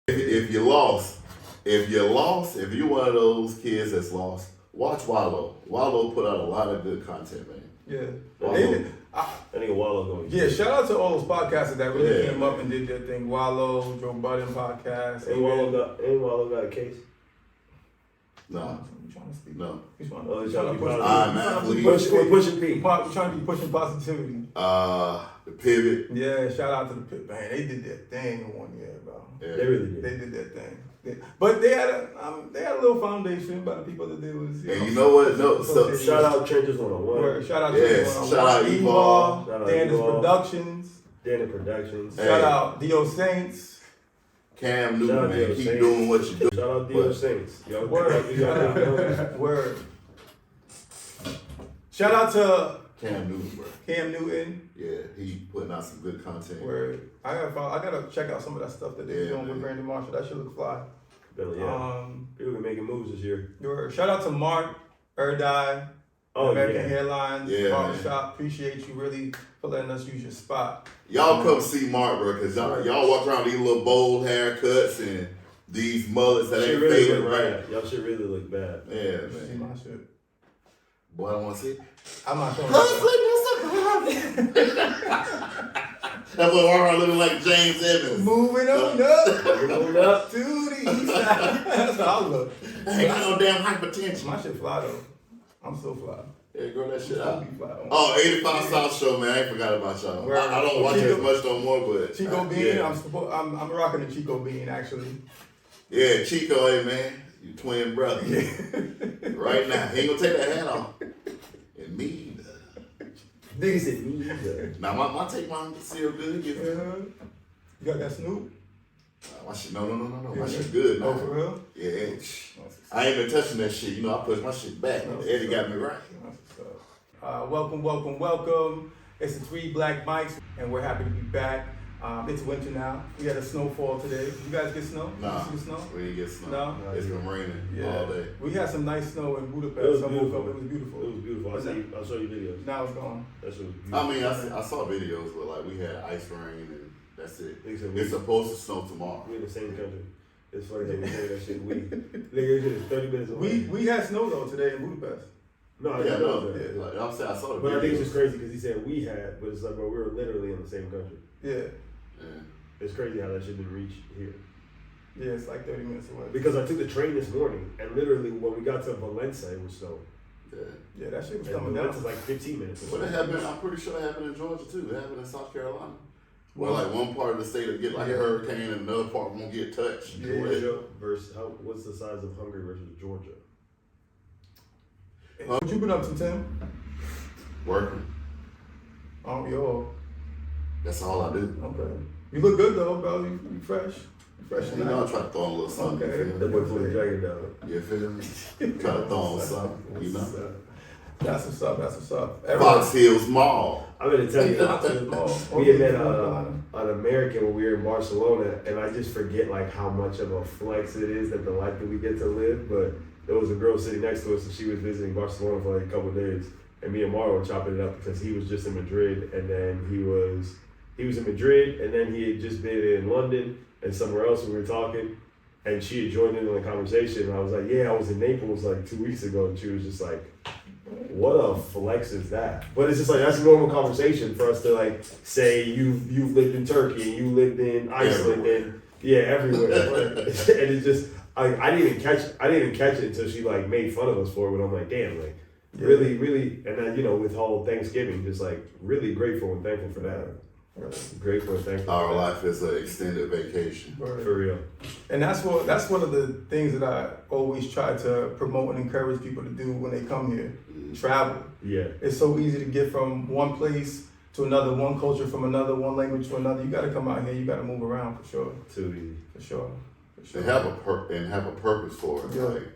If you lost, if you one of those kids that's lost, watch Wallow. Wallow put out a lot of good content, man. Yeah. I think Wallow going. Yeah, shout out to all those podcasters that really came up and did their thing. Wallow, Joe Budden podcast. Ain't Wallow got a case? No. You trying to speak? No. He's trying Oh, to he's trying to be push. positive. Pushing P. We're trying to be pushing positivity. The pivot. Yeah, shout out to the pit. Man, they did their thing in 1 year, bro. Yeah. They really did. They did their thing. But they had a little foundation by the people that they was. And you know what? No, so shout out Trenches 101. Shout out to shout out Evolve. Dan's Productions. Danny Productions. Shout out Dio Saints. Cam Newton, man, keep doing what you do. Shout out Dio Saints. Word. Word. Shout out to Cam Newton, bro. Cam Newton. Yeah, he putting out some good content. Word. I gotta check out some of that stuff that they're doing with Brandon Marshall. That shit look fly. Yeah. People been making moves this year. Shout out to Mark, Erdei, American Hairlines, Barbershop. Appreciate you really for letting us use your spot. Y'all come see Mark, bro, because y'all walk around these little bold haircuts and these mullets that ain't really faded, right? Y'all shit really look bad. Yeah, man. See my shit. Boy, I don't want to see. I'm not showing That boy walk around looking like James Evans. Moving on up to the east side. That's how I look. I ain't got no damn hypertension. My shit fly though. I'm so fly. Yeah, grow that shit out. Fly. Oh, 85 South Show, man. I ain't forgot about y'all. I don't watch it as much no more, but Chico Bean. I'm rocking the Chico Bean actually. Yeah, Chico, hey man, you twin brother. Right now, he ain't gonna take that hat off. And me. Nigga said me either. Now my take mine still good. You got that Snoop? My shit, no. My shit good now. Oh, for real? Yeah. I ain't been touching that shit. You know, I push my shit back. Eddie got me right. Welcome. It's the 3 Black Mics, and we're happy to be back. It's winter now. We had a snowfall today. Did you guys get snow? Nah, Did you see the snow? We didn't get snow. No? It's been raining all day. We had some nice snow in Budapest. It was beautiful. It was beautiful. It was beautiful. I'll show you videos. Now it's gone. That shit was beautiful. I mean, I saw videos where like we had ice rain and that's it. It's supposed to snow tomorrow. We in the same country. It's funny that we say that shit. Nigga, it's 30 minutes away. We had snow though today in Budapest. No, Like, I'm saying, I saw the but videos. I think it's just crazy because he said we had, but it's like, bro, we were literally in the same country. Yeah. It's crazy how that shit didn't reach here. Yeah, it's like 30 minutes away. Because I took the train this morning, and literally when we got to Valencia, it was snowing. Yeah, that shit was coming down. Valencia's like 15 minutes away. But it happened. I'm pretty sure it happened in Georgia too. It happened in South Carolina. Where like one part of the state will get like a hurricane and another part won't get touched. Georgia versus what's the size of Hungary versus Georgia? What you been up to, Tim? Working. Yo. That's all I do. Okay. You look good though, bro. You fresh. You know, I try to throw on a little something. Okay. That boy pulled the jacket down. You feel me? Try to throw on something, you know. That's what's up. Fox Hills Mall. I'm gonna tell you, we had met an American when we were in Barcelona, and I just forget like how much of a flex it is that the life that we get to live. But there was a girl sitting next to us, and she was visiting Barcelona for like a couple of days, and me and Mario were chopping it up because he was just in Madrid, and then he was in Madrid, and then he had just been in London and somewhere else. We were talking, and she had joined in on the conversation. And I was like, "Yeah, I was in Naples like 2 weeks ago," and she was just like, what a flex is that? But it's just like, that's a normal conversation for us to like say you've lived in Turkey and you lived in Iceland and everywhere. And it's just I didn't even catch it until she like made fun of us for it. But I'm like, damn, like really, and then with whole Thanksgiving, just like really grateful and thankful for that. Grateful and thankful. Our life is an extended vacation. For real. And that's one of the things that I always try to promote and encourage people to do when they come here. Travel. Yeah. It's so easy to get from one place to another, one culture from another, one language to another. You got to come out here. You got to move around for sure. Too easy. For sure. And have a purpose for it. Yeah. Like,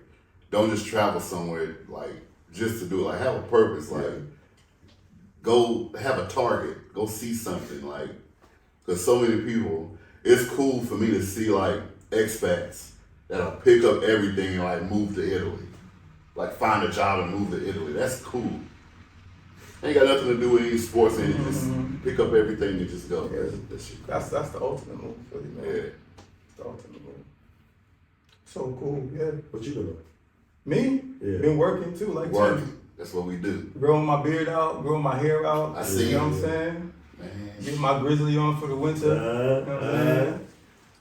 don't just travel somewhere like just to do it. Like, have a purpose. Like, go have a target. Go see something. Like, because so many people, it's cool for me to see like expats that'll pick up everything and like move to Italy. Like find a job and move to Italy. That's cool. Ain't got nothing to do with any sports and just pick up everything and just go. Yeah. That's the ultimate move for you, man. Yeah. ultimately. So cool, yeah. What you doing? Me? Yeah. Been working too, like Working. That's what we do. growing my beard out, growing my hair out. I see. You know what I'm saying? Man. Get my grizzly on for the winter. You know what I'm saying?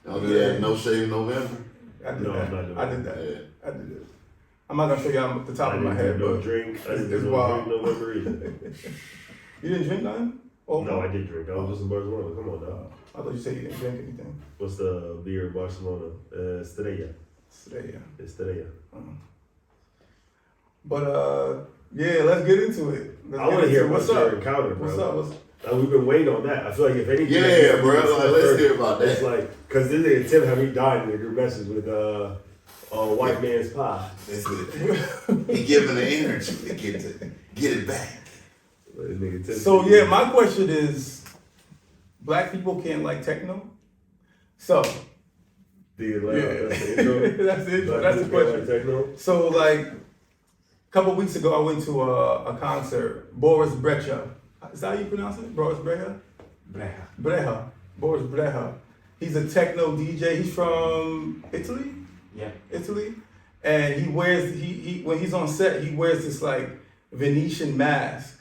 Don't do that. No shave November. I did No, that. I'm not doing I did that. Yeah. I did it. I'm not gonna show y'all the top of my head, no but drink. I didn't it's do no wild. drink November either. You didn't drink nothing? Oh, No, I did drink. I was just in Barcelona. Come on, dog. I thought you said you didn't drink anything. What's the beer in Barcelona? Estrella. Today, yeah. Estrella. But yeah, let's get into it. I want to hear about your encounter, bro. What's up? We've been waiting on that. I feel like if anything, Yeah, bro. Like, let's hear about It's that. like, cause this nigga Tim had me dying in the group message with white man's pie. That's it. He giving the energy to get it back. This nigga Tim So yeah, my question is, black people can't like techno? So that's the intro. that's the intro. Black That's the people can't question. like techno? So like, a couple weeks ago, I went to a concert. Boris Brecha. Is that how you pronounce it? Boris Brecha? Brecha. Boris Brecha. He's a techno DJ. He's from Italy. Yeah. Italy. And he wears he when he's on set, he wears this like Venetian mask,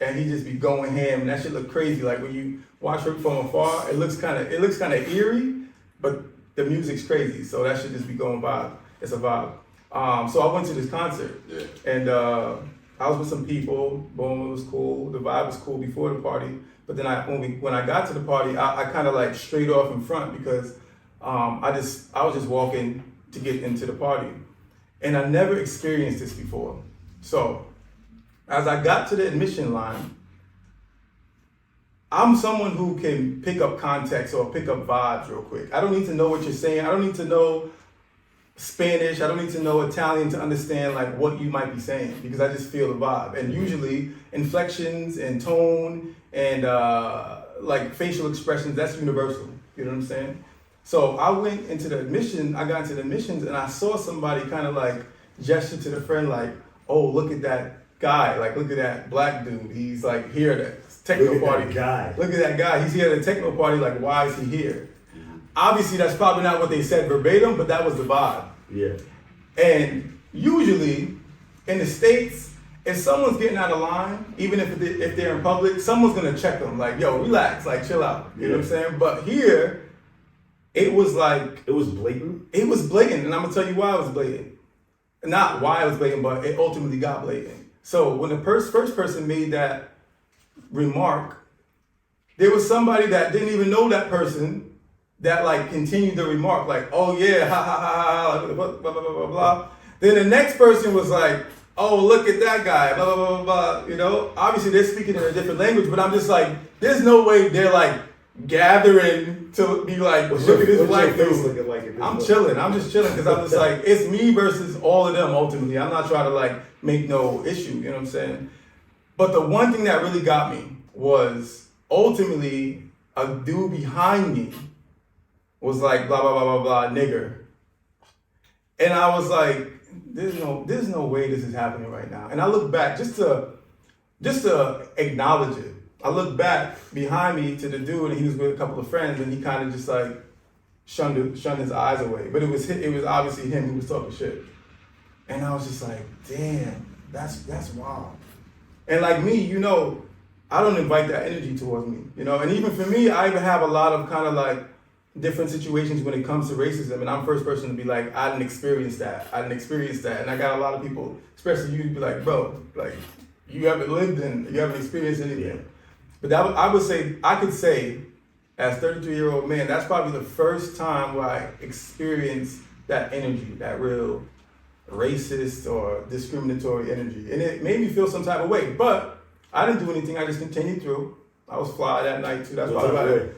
and he just be going ham. And that shit look crazy. Like when you watch it from afar, it looks kind of eerie, but the music's crazy. So that should just be going vibe. It's a vibe. So I went to this concert, and I was with some people. Boom, it was cool. The vibe was cool before the party. But then when I got to the party, I kind of like straight off in front because I was just walking to get into the party, and I never experienced this before. So as I got to the admission line, I'm someone who can pick up context or pick up vibes real quick. I don't need to know what you're saying. I don't need to know Spanish. I don't need to know Italian to understand like what you might be saying, because I just feel the vibe. And usually inflections and tone and like facial expressions, that's universal. You know what I'm saying? So I got into the admissions, and I saw somebody kind of like gesture to the friend like, oh, look at that guy. Like, look at that black dude. He's like here at the techno party. Look at that guy. He's here at the techno party. Like, why is he here? Obviously, that's probably not what they said verbatim, but that was the vibe. Yeah. And usually, in the States, if someone's getting out of line, even if they're in public, someone's gonna check them. Like, yo, relax, like, chill out. You know what I'm saying? But here, it was like... It was blatant? It was blatant, and I'm gonna tell you why it was blatant. Not why it was blatant, but it ultimately got blatant. So when the first person made that remark, there was somebody that didn't even know that person that like continued the remark, like, oh yeah, ha ha ha ha, blah, blah, blah, blah, blah. Then the next person was like, oh, look at that guy, blah, blah, blah, blah, blah. You know, obviously they're speaking in a different language, but I'm just like, there's no way they're like gathering to be like, look at this black dude. Like I'm chilling. I'm just chilling because I'm just like, it's me versus all of them ultimately. I'm not trying to like make no issue, you know what I'm saying? But the one thing that really got me was ultimately a dude behind me was like, blah, blah, blah, blah, blah, nigger. And I was like, there's no way this is happening right now. And I look back just to acknowledge it. I look back behind me to the dude, and he was with a couple of friends, and he kind of just like shunned his eyes away. But it was obviously him who was talking shit. And I was just like, damn, that's wild. And like me, you know, I don't invite that energy towards me, you know. And even for me, I even have a lot of kind of like different situations when it comes to racism, and I'm the first person to be like, I didn't experience that. And I got a lot of people, especially you, to be like, bro, like you haven't experienced anything. Yeah. But I could say, as 33-year-old man, that's probably the first time where I experienced that energy, that real racist or discriminatory energy. And it made me feel some type of way. But I didn't do anything, I just continued through. I was fly that night too. That's why about it.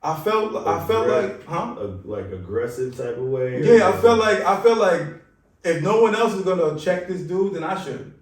I felt like, like aggressive type of way? Yeah, I felt like if no one else is gonna check this dude, then I should.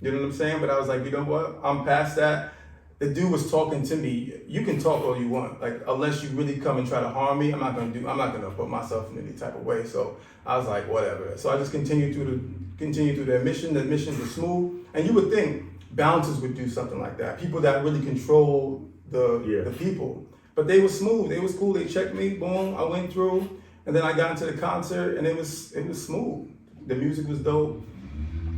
You know what I'm saying? But I was like, you know what? I'm past that. The dude was talking to me. You can talk all you want, like unless you really come and try to harm me, I'm not gonna put myself in any type of way. So I was like, whatever. So I just continued through the admission. The admissions were smooth, and you would think bouncers would do something like that. People that really control the people. But they were smooth. They was cool. They checked me. Boom. I went through, and then I got into the concert, and it was smooth. The music was dope.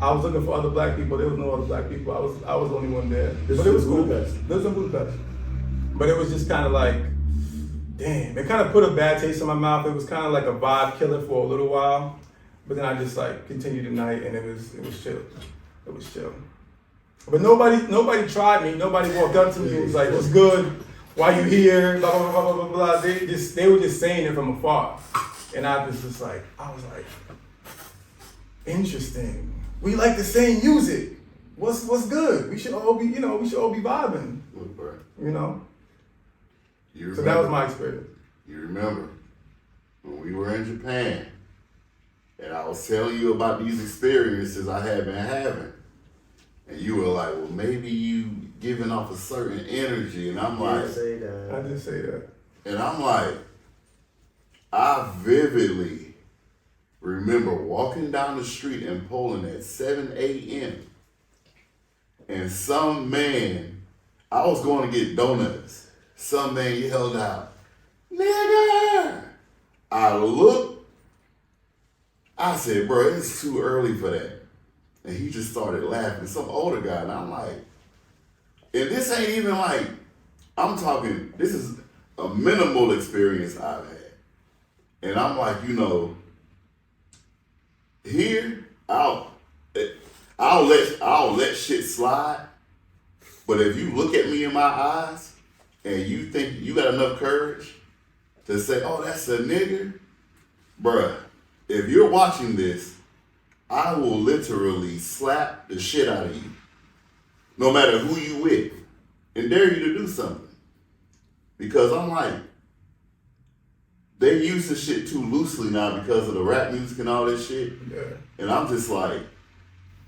I was looking for other black people. There was no other black people. I was the only one there. But it was cool. This was in Budapest. But it was just kind of like, damn. It kind of put a bad taste in my mouth. It was kind of like a vibe killer for a little while. But then I just like continued the night, and it was chill. It was chill. But nobody tried me. Nobody walked up to me and was like, "What's good? Why you here?" Blah blah blah blah blah blah. They were just saying it from afar, and I was like, interesting. We like the same music. What's good? We should all be vibing. You know. So that was my experience. You remember when we were in Japan, and I was telling you about these experiences I had been having. And you were like, well, maybe you giving off a certain energy. And I'm like, I did say that. And I'm like, I vividly remember walking down the street in Poland at 7 a.m. And some man, I was going to get donuts. Some man yelled out, "Nigger!" I looked, I said, bro, it's too early for that. And he just started laughing, some older guy, and I'm like, and this ain't even like, I'm talking, this is a minimal experience I've had. And I'm like, here, I'll let shit slide. But if you look at me in my eyes and you think you got enough courage to say, oh, that's a nigger, bruh, if you're watching this, I will literally slap the shit out of you, no matter who you with, and dare you to do something. Because I'm like, they use this shit too loosely now because of the rap music and all this shit. Yeah. And I'm just like,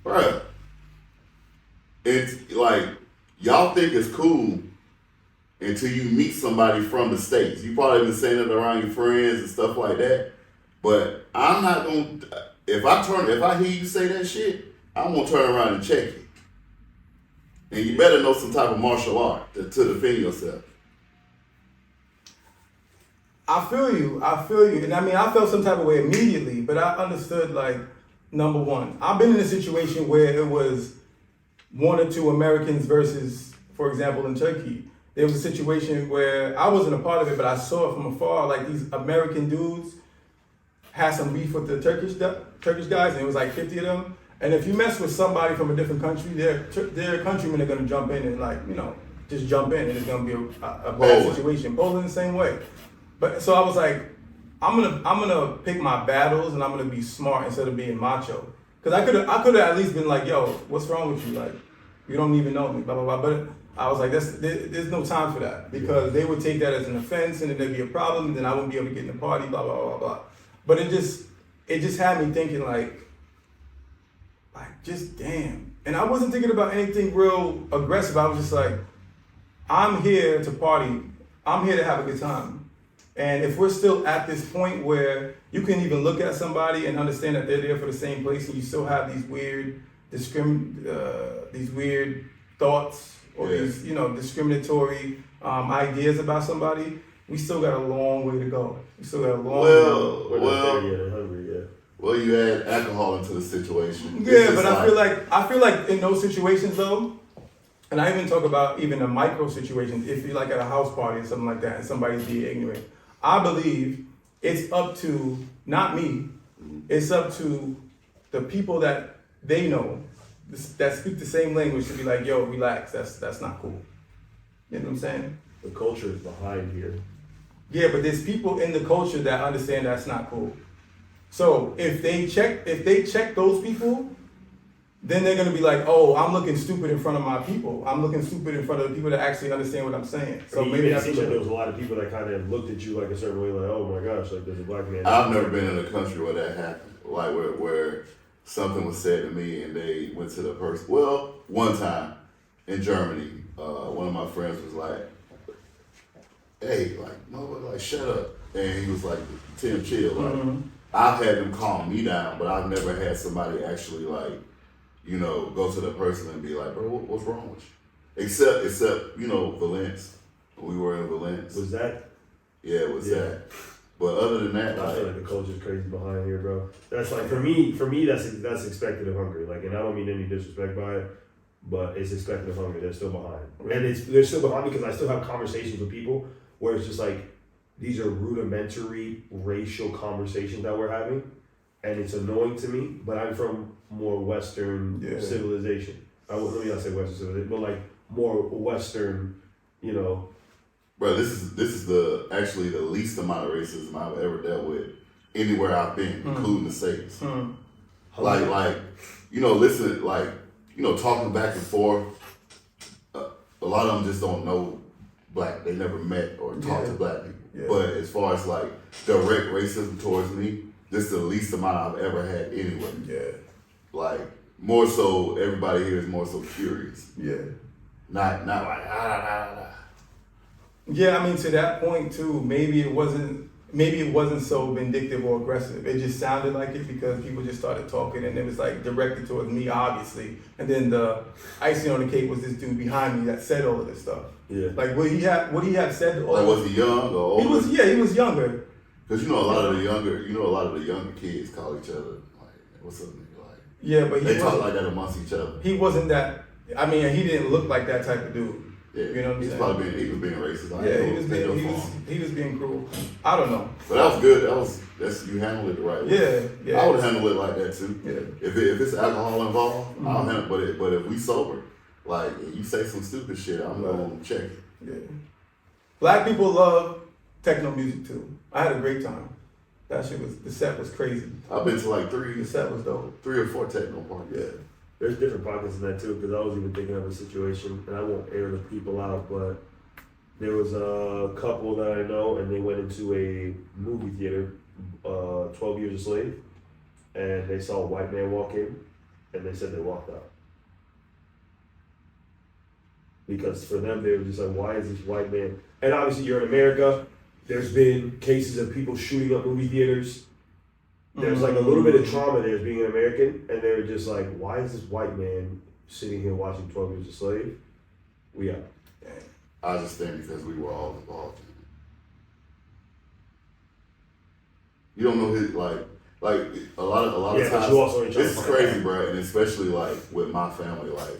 bruh, it's like, y'all think it's cool until you meet somebody from the States. You probably been saying it around your friends and stuff like that. But I'm not gonna, if I hear you say that shit, I'm gonna turn around and check you. And you better know some type of martial art to defend yourself. I feel you. And I mean, I felt some type of way immediately, but I understood, like, number one, I've been in a situation where it was one or two Americans versus, for example, in Turkey. There was a situation where I wasn't a part of it, but I saw it from afar, like these American dudes had some beef with the Turkish guys, and it was like 50 of them. And if you mess with somebody from a different country, their countrymen are gonna jump in and, like, just jump in, and it's gonna be a bad situation. Poland the same way. But so I was like, I'm gonna pick my battles, and I'm gonna be smart instead of being macho. Cause I could have at least been like, yo, what's wrong with you? Like, you don't even know me, blah blah blah. But I was like, there's no time for that, because they would take that as an offense, and then there'd be a problem, and then I wouldn't be able to get in the party, blah blah blah blah. But it just had me thinking like just damn. And I wasn't thinking about anything real aggressive. I was just like, I'm here to party. I'm here to have a good time. And if we're still at this point where you can even look at somebody and understand that they're there for the same place, and you still have these weird thoughts or these discriminatory ideas about somebody, we still got a long way to go. We still got a long way to go. Well, you add alcohol into the situation. Yeah, but I feel like in those situations though, and I even talk about even the micro situations, if you're like at a house party or something like that and somebody's being ignorant, I believe it's up to, not me, it's up to the people that they know that speak the same language to be like, yo, relax, that's not cool. You know what I'm saying? The culture is behind here. Yeah, but there's people in the culture that understand that's not cool. So if they check those people, then they're gonna be like, oh, I'm looking stupid in front of my people. I'm looking stupid in front of the people that actually understand what I'm saying. So maybe it seems like there was a lot of people that kind of looked at you like a certain way, like, oh my gosh, like there's a black man. I've never been in a country where that happened, like where something was said to me and they went to the person. Well, one time in Germany, one of my friends was like, hey, like, motherfucker, like, shut up. And he was like, Tim, chill. Like, I've had them calm me down, but I've never had somebody actually, like, go to the person and be like, bro, what's wrong with you? Except Valence. We were in Valence. Was that? Yeah, it was that. But other than that, I feel like the culture's crazy behind here, bro. That's like for me, that's expected of Hungary. Like, and I don't mean any disrespect by it, but it's expected of Hungary. They're still behind, and they're still behind because I still have conversations with people where it's just like these are rudimentary racial conversations that we're having, and it's annoying to me. But I'm from more Western civilization. Let me not say Western civilization, but like more Western, you know. Bro, this is actually the least amount of racism I've ever dealt with anywhere I've been, including the States. Like, you know, listen, like, you know, talking back and forth. A lot of them just don't know black. They never met or talked to black people. Yeah. But as far as like direct racism towards me, this is the least amount I've ever had anyway. Yeah. Like more so, everybody here is more so curious. Yeah. Not like Yeah, I mean, to that point too, maybe it wasn't so vindictive or aggressive. It just sounded like it because people just started talking and it was like directed towards me, obviously. And then the icing on the cake was this dude behind me that said all of this stuff. Yeah. Like what he had said. Like was he young or older? He was younger. Because you know a lot of the younger kids call each other like, "What's up, nigga?" Like, yeah, but they talk like that amongst each other. He wasn't that. I mean, he didn't look like that type of dude. Yeah, you know what I'm saying? He was being racist. He was being cruel. I don't know. But that was good. You handled it the right way. Yeah. I would handle it like that too. Yeah. If it's alcohol involved, I'll handle it. But if we sober, like you say some stupid shit, I'm gonna check it. Yeah. Black people love techno music too. I had a great time. The set was crazy. I've been to like The set was dope. 3 or 4 techno parties. Yeah. There's different pockets in that too, because I was even thinking of a situation, and I won't air the people out, but there was a couple that I know, and they went into a movie theater, 12 Years a Slave, and they saw a white man walk in, and they said they walked out. Because for them, they were just like, why is this white man? And obviously you're in America, there's been cases of people shooting up movie theaters. There's like a little bit of trauma there as being an American, and they were just like, why is this white man sitting here watching 12 Years a Slave? We out. I just think because we were all involved in it. You don't know his like a lot of times. This is crazy, bro, and especially like with my family, like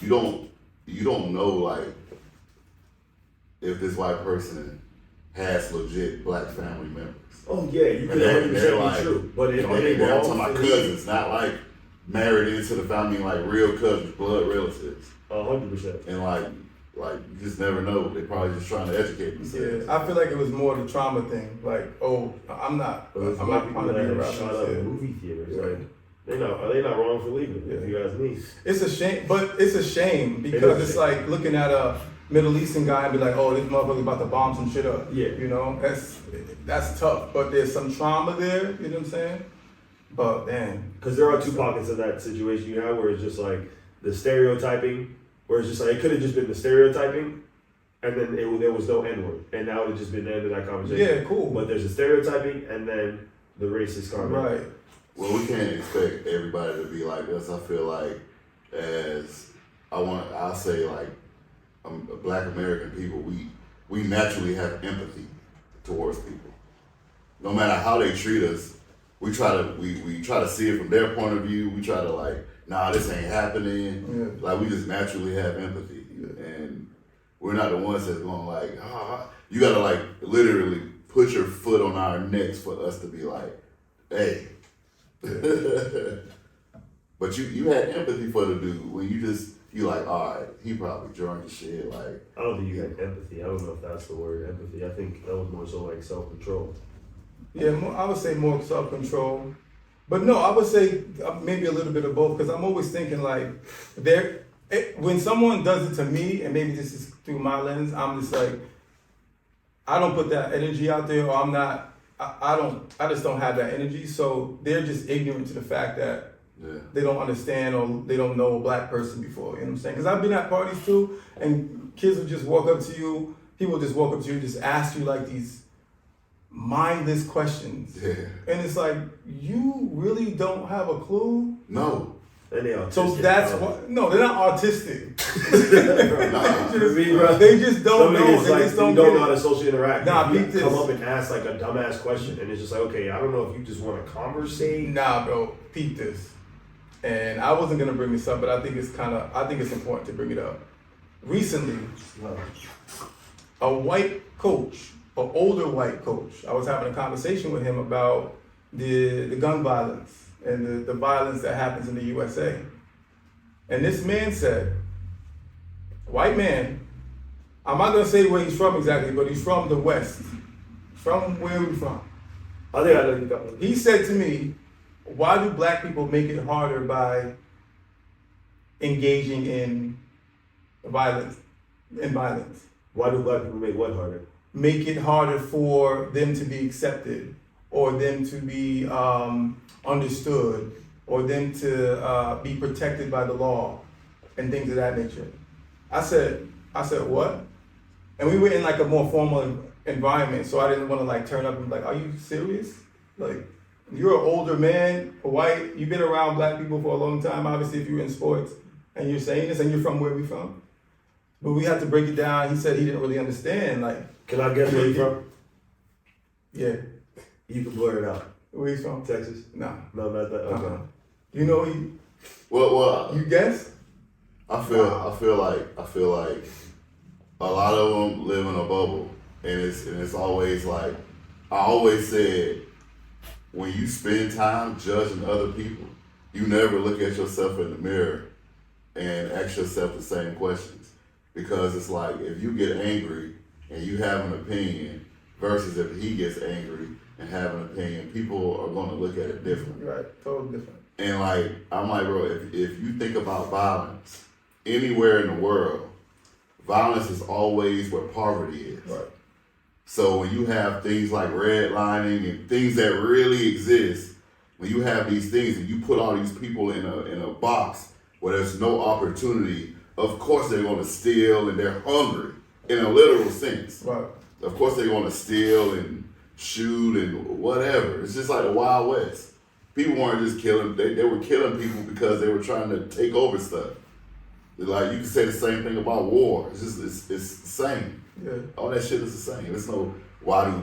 you don't know like if this white person has legit black family members. Oh yeah, you can 100% be true. But they're talking about cousins, not like married into the family, like real cousins, blood relatives. 100%. And like you just never know. They're probably just trying to educate themselves. Yeah, I feel like it was more the trauma thing. Like, I'm not trying to be around shot up movie theaters. Like, are they not wrong for leaving? If you ask me, it's a shame. But it's a shame because it's like looking at a Middle Eastern guy and be like, oh, this motherfucker's about to bomb some shit up. Yeah. You know, that's tough. But there's some trauma there, you know what I'm saying? But man. Because there are 2 pockets of that situation you have where it's just like the stereotyping, where it's just like, it could have just been the stereotyping, and then there was no N-word. And that would have just been the end of that conversation. Yeah, cool. But there's the stereotyping and then the racist comment. Right. Well, we can't expect everybody to be like this. I feel like I'll say like, Black American people, we naturally have empathy towards people. No matter how they treat us, we try to see it from their point of view. We try to like, nah, this ain't happening. Yeah. Like we just naturally have empathy, and we're not the ones that's going like, you gotta like literally put your foot on our necks for us to be like, hey. But you had empathy for the dude when you like, all right, he probably drunk as shit. Like, I don't think you had empathy. I don't know if that's the word, empathy. I think that was more so like self-control. Yeah, I would say more self-control. But no, I would say maybe a little bit of both, because I'm always thinking like, when someone does it to me, and maybe this is through my lens, I'm just like, I don't put that energy out there, or I'm not, I just don't have that energy. So they're just ignorant to the fact that they don't understand or they don't know a black person before, you know what I'm saying? Because I've been at parties too, and kids will just walk up to you, people just walk up to you and just ask you like these mindless questions. Yeah. And it's like, you really don't have a clue? No. And they autistic. So that's what. No, they're not autistic. Nah. They just don't know. They just don't know get how it. to socially interact. Nah, you beat this. come up and ask like a dumbass question, and it's just like, okay, I don't know if you just want to conversate. Nah, bro, peep this. And I wasn't gonna bring this up, but I think it's important to bring it up. Recently, a white coach, an older white coach, I was having a conversation with him about the gun violence and the violence that happens in the USA. And this man said, white man, I'm not gonna say where he's from exactly, but he's from the West. From where we from? I think I know you got one. He said to me, why do black people make it harder by engaging in violence? Why do black people make what harder? Make it harder for them to be accepted, or them to be understood, or them to be protected by the law, and things of that nature. I said, what? And we were in like a more formal environment, so I didn't want to like turn up and be like, are you serious? Like, you're an older man, white, you've been around black people for a long time, obviously if you're in sports, and you're saying this, and you're from where we from. But we had to break it down. He said he didn't really understand, like. Can I guess where you from? Yeah. You can blur it out. Where he's from? Texas? Nah. No, not that. Okay. You know he. Well, You guess? I feel like a lot of them live in a bubble, and it's always like I always said, when you spend time judging other people, you never look at yourself in the mirror and ask yourself the same questions, because it's like if you get angry and you have an opinion versus if he gets angry and have an opinion, people are going to look at it differently. Right, totally different. And like, I'm like, bro, if you think about violence anywhere in the world, violence is always where poverty is. Right. So when you have things like redlining and things that really exist, when you have these things and you put all these people in a box where there's no opportunity, of course they're going to steal, and they're hungry in a literal sense. Right. Of course they're going to steal and shoot and whatever. It's just like the Wild West. People weren't just killing, they were killing people because they were trying to take over stuff. Like, you can say the same thing about war. It's just, it's the same. Yeah. All that shit is the same. There's no, why do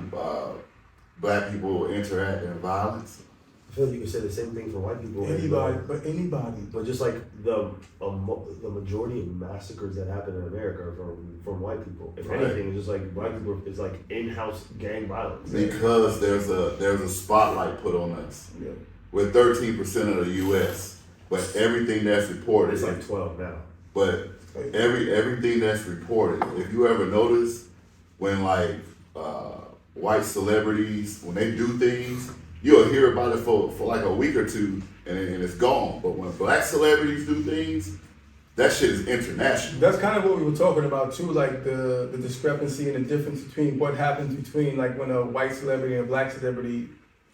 black people interact in violence? I feel like you can say the same thing for white people. Anybody. But just like the majority of massacres that happen in America are from white people. If Right. anything, it's just like white people, it's like in-house gang violence. Because there's a spotlight put on us. Yeah. We're 13% of the U.S., but everything that's reported, It's like 12 now. but everything that's reported, if you ever notice, when like white celebrities, when they do things, you'll hear about it for like a week or two, and it's gone. But when black celebrities do things, that shit is international. That's kind of what we were talking about too, like the discrepancy and the difference between what happens between like when a white celebrity and a black celebrity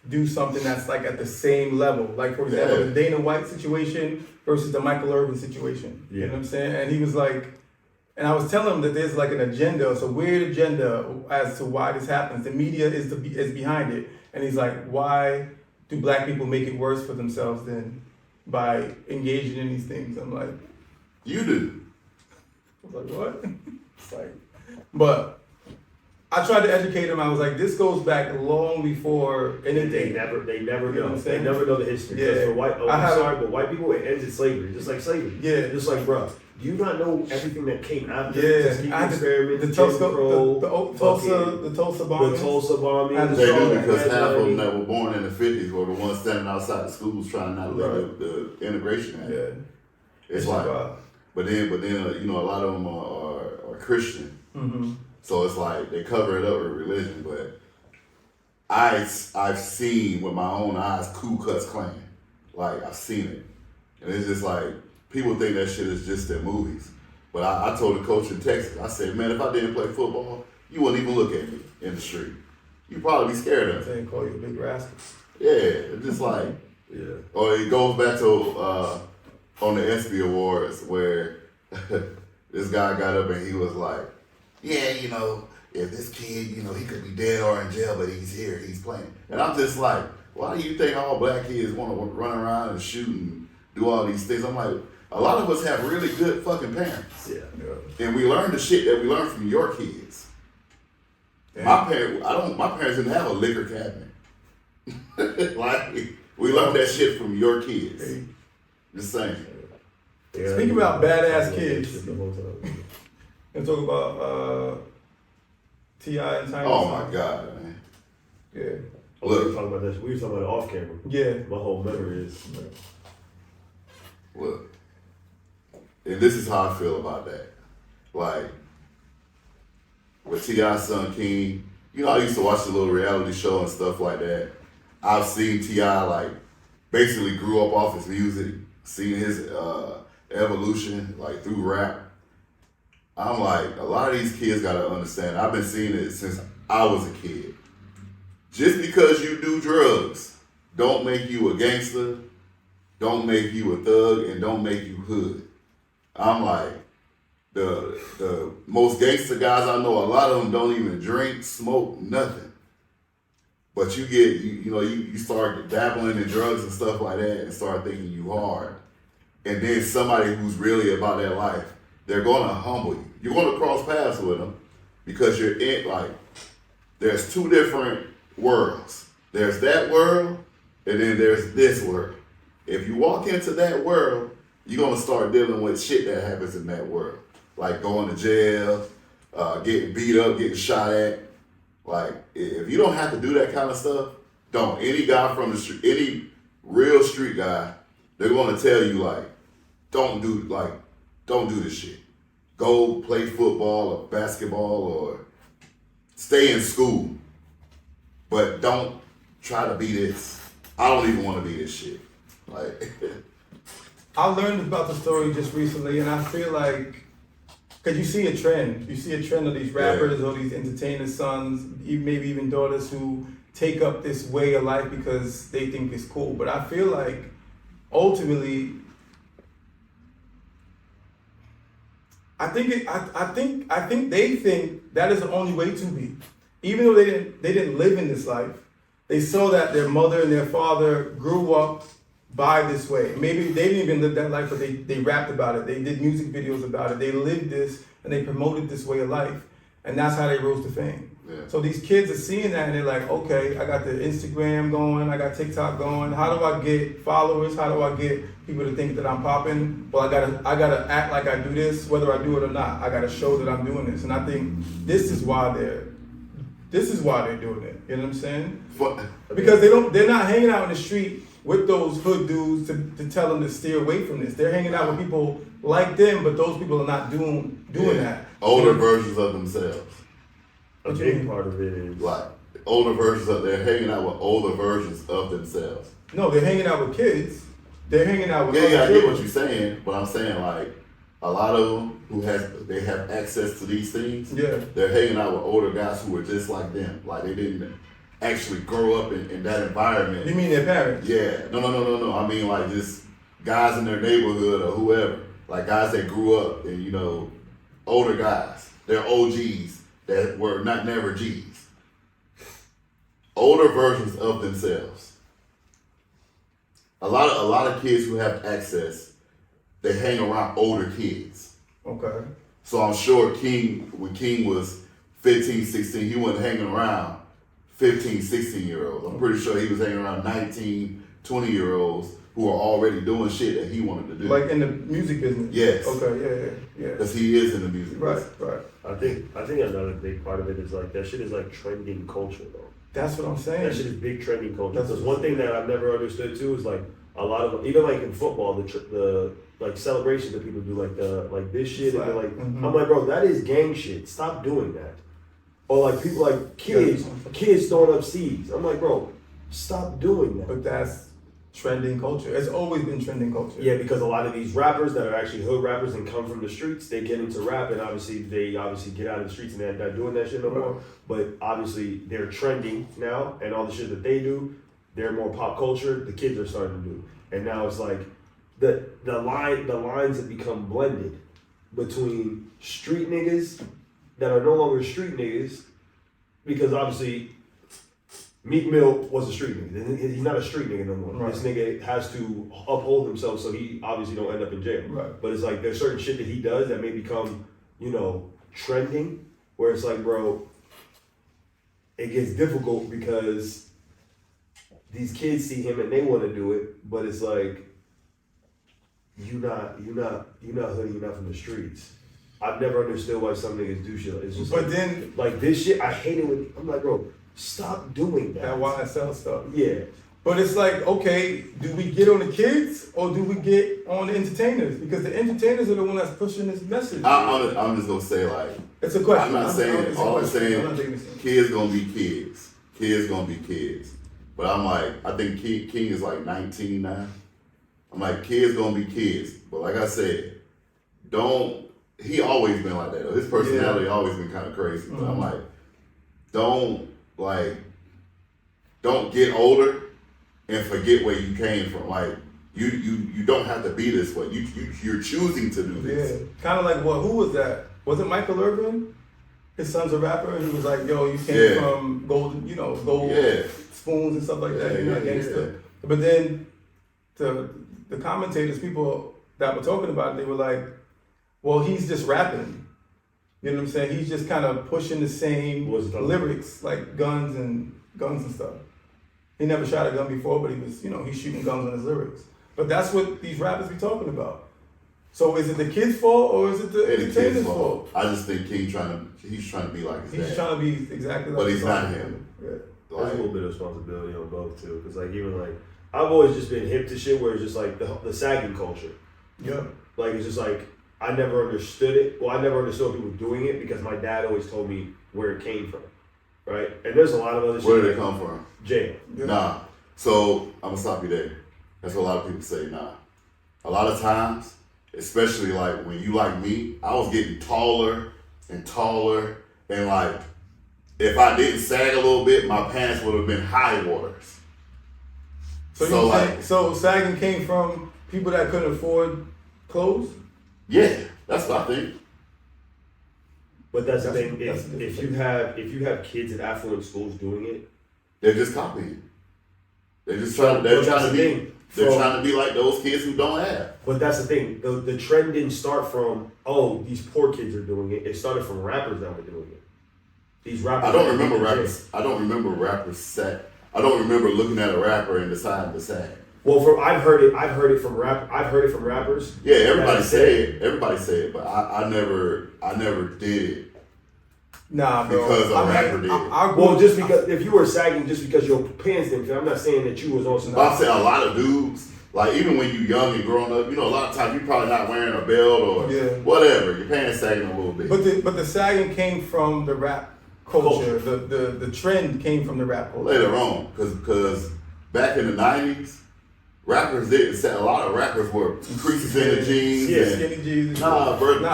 do something that's like at the same level. Like, for example, Yeah. the Dana White situation versus the Michael Irvin situation. Yeah. You know what I'm saying? And he was like, and I was telling him that there's like an agenda, it's a weird agenda as to why this happens. The media is behind it. And he's like, why do black people make it worse for themselves than by engaging in these things? I'm like, You do. I was like, what? It's like, but I tried to educate him. I was like, this goes back long before anything. They never You know what know. I'm They saying? never know the history. Yeah. Because for white, but white people, it ends in slavery, just like slavery. Yeah. Just like, bro, do you not know everything that came after Yeah, Tuskegee experiments, the Jim Tulsa, Crow, the Tulsa bombing. the Tulsa bombing. And They do, Charlotte, because half of them Atlanta. that were born in the 50s were the ones standing outside the schools trying not to let the integration happen. Yeah, It's like, but then you know, a lot of them are Christian, mm-hmm. so it's like they cover it up with religion. But I've seen with my own eyes Ku Klux Klan, like I've seen it, and it's just like people think that shit is just in movies. But I told the coach in Texas, I said, man, if I didn't play football, you wouldn't even look at me in the street. You'd probably be scared of me. They call you a big rascal. Yeah, it's just like, Yeah. or it goes back to on the ESPY Awards where this guy got up and he was like, yeah, you know, if this kid, you know, he could be dead or in jail, but he's here, he's playing. And I'm just like, why do you think all black kids want to run around and shoot and do all these things. I'm like, a lot of us have really good fucking parents. Yeah. And we learn the shit that we learn from your kids. Damn. My parents didn't have a liquor cabinet. Like, we learned that shit from your kids. Hey. Just saying. Yeah, Speaking about badass kids, shit the whole time. let's talk about T.I. and Tiny. Oh my God, man. Yeah. We were talking about this. We were talking about it off camera. Yeah. My whole memory is. Look, and this is how I feel about that. Like, with T.I.'s son King, you know, I used to watch the little reality show and stuff like that. I've seen T.I. like basically grew up off his music, seen his evolution like through rap. I'm like, a lot of these kids gotta understand. I've been seeing it since I was a kid. Just because you do drugs, don't make you a gangster, don't make you a thug, and don't make you hood. I'm like, the most gangster guys I know, a lot of them don't even drink, smoke, nothing. But you get, you start dabbling in drugs and stuff like that and start thinking you hard. And then somebody who's really about their life, they're gonna humble you. You're gonna cross paths with them because you're in, like, there's two different worlds. There's that world and then there's this world. If you walk into that world, you're gonna start dealing with shit that happens in that world. Like going to jail, getting beat up, getting shot at. Like, if you don't have to do that kind of stuff, don't. Any guy from the street, any real street guy, they're gonna tell you, like, don't do this shit. Go play football or basketball or stay in school. But don't try to be this. I don't even want to be this shit. Like, I learned about the story just recently, and I feel like, because you see a trend. You see a trend of these rappers or these entertainers' sons, maybe even daughters, who take up this way of life because they think it's cool. But I feel like, ultimately, I think they think that is the only way to be. Even though they didn't live in this life, they saw that their mother and their father grew up by this way. Maybe they didn't even live that life, but they rapped about it. They did music videos about it. They lived this and they promoted this way of life. And that's how they rose to fame. yeah. So these kids are seeing that and they're like, okay, I got the Instagram going, I got TikTok going. How do I get followers? How do I get people to think that I'm popping? Well, I gotta act like I do this, whether I do it or not. I gotta show that I'm doing this. And I think this is why they're doing it. You know what I'm saying? Because they're not hanging out in the street with those hood dudes to tell them to steer away from this. They're hanging out with people like them, but those people are not doing that. Older versions of themselves. A big part of it is Like, older versions of, they're hanging out with older versions of themselves. No, they're hanging out with kids. They're hanging out with Yeah, other I get children. what you're saying, but I'm saying, like, a lot of them they have access to these things. Yeah. They're hanging out with older guys who are just like them. Like, they didn't actually grow up in that environment. You mean their parents? Yeah. No. I mean, like, just guys in their neighborhood or whoever. Like, guys that grew up and, older guys. They're OGs that were never Gs. Older versions of themselves. A lot of kids who have access, they hang around older kids. Okay. So I'm sure when King was 15, 16, he wasn't hanging around 15, 16-year-olds. I'm pretty sure he was hanging around 19, 20-year-olds who are already doing shit that he wanted to do. Like in the music business? Yes. Okay, yeah. Because he is in the music Right, business. right. I think another big part of it is like that shit is like trending culture though. That's what I'm saying. That shit is big trending culture. That's Because what one thing that I've never understood too is like a lot of even like in football the like celebrations that people do like this shit and they're like I'm like, bro, that is gang shit. Stop doing that. Or like people like kids throwing up seeds. I'm like, bro, stop doing that. But that's trending culture. It's always been trending culture. Yeah, because a lot of these rappers that are actually hood rappers and come from the streets, they get into rap and they obviously get out of the streets and they're not doing that shit no more. But obviously they're trending now and all the shit that they do, they're more pop culture, the kids are starting to do. And now it's like the lines have become blended between street niggas that are no longer street niggas because obviously Meek Mill was a street nigga. He's not a street nigga no more. Right. This nigga has to uphold himself so he obviously don't end up in jail. Right. But it's like there's certain shit that he does that may become, trending, where it's like, bro, it gets difficult because these kids see him and they want to do it, but it's like you're not hoodie, you're not from the streets. I've never understood why some niggas do shit. It's just But then like this shit, I hate it I'm like, bro, stop doing that. that YSL stuff. Yeah. But it's like, okay, do we get on the kids or do we get on the entertainers? Because the entertainers are the one that's pushing this message. I'm just gonna say like, It's a question. I'm not saying, it's a all I'm question. saying, I'm not taking this in. kids gonna be kids. Kids gonna be kids. But I'm like, I think King is like 19 now. I'm like, kids gonna be kids. But like I said, he always been like that though. His personality always been kind of crazy. But I'm like, don't get older and forget where you came from. Like, you don't have to be this way. You're choosing to do this. Yeah, kind of like who was that? Was it Michael Irvin? His son's a rapper, and he was like, "Yo, you came from gold spoons and stuff like that. You're not gangster." But then the commentators, people that were talking about it, they were like, "Well, he's just rapping." You know what I'm saying? He's just kind of pushing the same lyrics, like guns and stuff. He never shot a gun before, but he was, he's shooting guns on his lyrics. But that's what these rappers be talking about. So is it the kid's fault or is it the entertainer's fault? I just think he's trying to be like his dad. He's trying to be exactly like but his he's not father. him. Yeah. There's a little bit of responsibility on both too, because like even like I've always just been hip to shit where it's just like the sagging culture. Yeah. Like it's just like I never understood it. Well, I never understood people doing it because my dad always told me where it came from, right? And there's a lot of other shit. Where did it come from? Jail. Yeah. Nah. So I'm gonna stop you there. That's what a lot of people say. Nah. A lot of times, especially like when you like me, I was getting taller and taller, and like if I didn't sag a little bit, my pants would have been high waters. So sagging came from people that couldn't afford clothes? Yeah, that's what I think. But that's the thing. That's If you have kids in affluent schools doing it, They're just copying. They're trying to be like those kids who don't have. But that's the thing. The trend didn't start from, these poor kids are doing it. It started from rappers that were doing it. These rappers. I don't remember rappers. I don't remember rappers set. I don't remember looking at a rapper and deciding to sag. Well, I've heard it from rappers. Yeah, everybody say it. Everybody say it, but I never did it. Nah, bro. Because a rapper did. Well, just because if you were sagging, just because your pants didn't fit, I'm not saying that you was on some. But I'm saying a lot of dudes, like even when you young and growing up, a lot of times you probably not wearing a belt or whatever. Your pants sagging a little bit. But the sagging came from the rap culture. The trend came from the rap culture. Later on, because back in the 90s, rappers didn't say, a lot of rappers were creases in the jeans. Yeah, and, skinny jeans.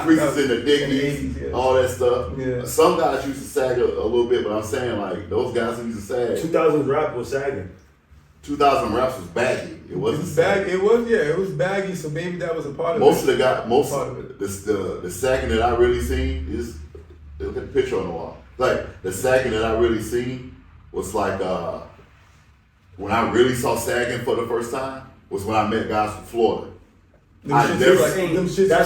creases in the dickies, all that stuff. Yeah. Some guys used to sag a little bit, but I'm saying like those guys who used to sag. 2000 rap was sagging. 2000 raps was baggy. It wasn't baggy. It was baggy. So maybe that was a part of the sagging that I really seen is look at the picture on the wall. Like the sagging that I really seen was like when I really saw sagging for the first time was when I met guys from Florida. That's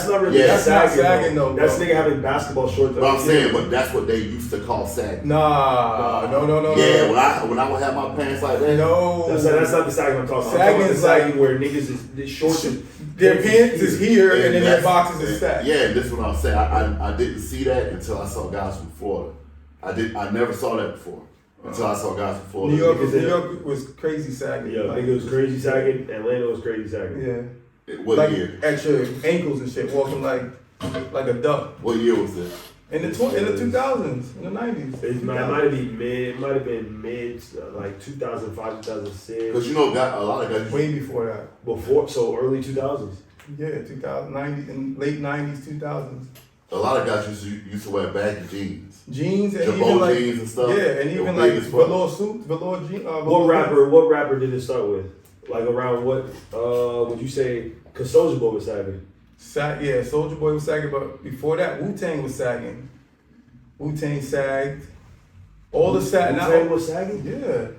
not really sagging though. That's nigga having basketball shorts. But I'm saying, but that's what they used to call sagging. No. Yeah, when I would have my pants like that. No. That's not the sagging I'm talking about. Sagging is sagging where niggas is shorts. Their pants is here and then their boxes is stacked. Yeah, this is what I'm saying. I didn't see that until I saw guys from Florida. I never saw that before. Until I saw guys from Florida. New York was crazy sagging. Yeah, nigga was crazy sagging. Atlanta was crazy sagging. Yeah. What year? At your ankles and shit, walking like a duck. What year was this? In the 2000s, in the 90s. It might have been mid, like 2005, 2006. Because a lot of guys. Way before that. So early 2000s. Yeah, 2090 and late 90s, 2000s. A lot of guys used to wear baggy jeans. Jeans and Jabot even like jeans and stuff. Yeah, and even like velour suits, velour jeans. What rapper did it start with? Like around what? Would you say? Cause Soulja Boy was sagging. Yeah, Soulja Boy was sagging, but before that, Wu-Tang was sagging. Wu-Tang sagged. All the Wu-Tang was sagging. Yeah.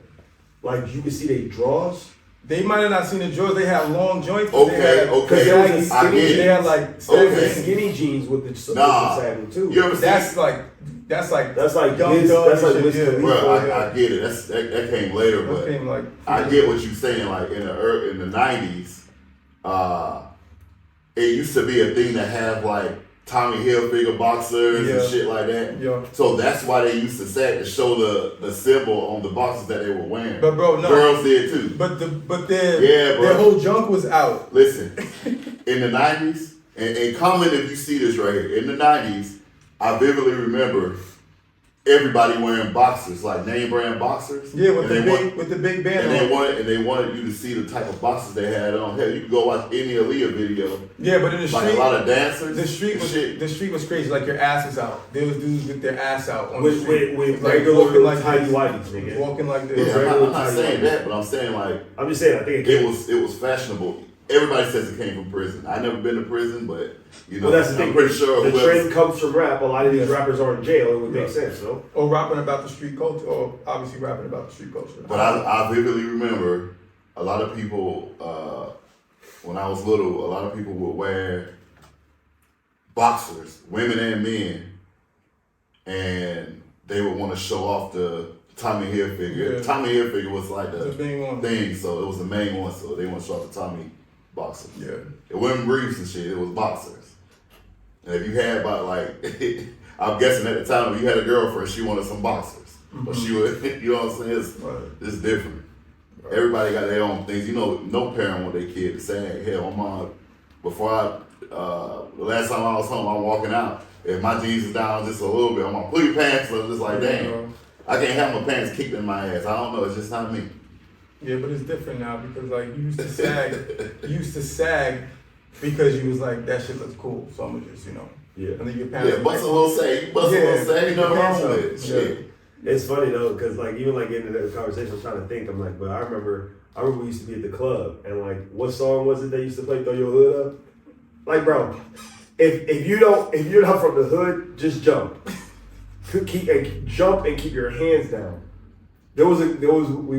like you can see they draws. They might have not seen the drawers. They had long joints. Okay. They had like skinny jeans with the sagging too. You ever that's see? like Young Thug. That's like Wiz Khalifa. Bro, I get it. That came later, but came like, I get what you're saying. Like in the 90s, it used to be a thing to have like Tommy Hilfiger boxers and shit like that. Yeah. So that's why they used to sag to show the symbol on the boxes that they were wearing. But bro, no. Girls did too. But their whole junk was out. Listen, in the 90s, and comment if you see this right here. In the 90s, I vividly remember everybody wearing boxers, like name brand boxers. Yeah, with the big band. And they wanted you to see the type of boxes they had on. Hell, you can go watch any Aaliyah video. Yeah, but in the like street, a lot of dancers. The street was crazy. Like your ass was out. There was dudes with their ass out on with the street. With like regular walking like tidy whities, nigga. Walking like this. Yeah, I'm not saying that, but I'm saying like I'm just saying I think it was fashionable. Everybody says it came from prison. I never been to prison, but you know, that's the thing. I'm pretty sure the trend comes from rap. A lot of these rappers are in jail. It would make sense, no? Or rapping about the street culture, or obviously rapping about the street culture. But I vividly remember a lot of people when I was little. A lot of people would wear boxers, women and men, and they would want to show off the Tommy Hilfiger. Yeah. Tommy Hilfiger was like the main one. thing, so it was the main one. So they want to show off the Tommy boxers. Yeah. It wasn't briefs and shit. It was boxers. And if you had about like, I'm guessing at the time if you had a girlfriend, she wanted some boxers, but she would, you know what I'm saying? It's different. Right. Everybody got their own things. You know, no parent want their kid to sag. Hell, my mom, before the last time I was home, I'm walking out. If my jeans is down just a little bit, I'm gonna pull your pants up. Just like, damn, I can't have my pants kicked in my ass. I don't know. It's just not me. Yeah, but it's different now because like you used to sag, because you was like that shit looks cool, so I'm gonna just and then your pants. Yeah, bust a little sag. You bust a little sag. Nothing wrong with it. Shit. It's funny though, cause like even like getting into the conversation, I'm trying to think. I'm like, but I remember we used to be at the club, and like, what song was it they used to play? Throw your hood up. Like, bro, if you're not from the hood, just jump. Jump and keep your hands down. We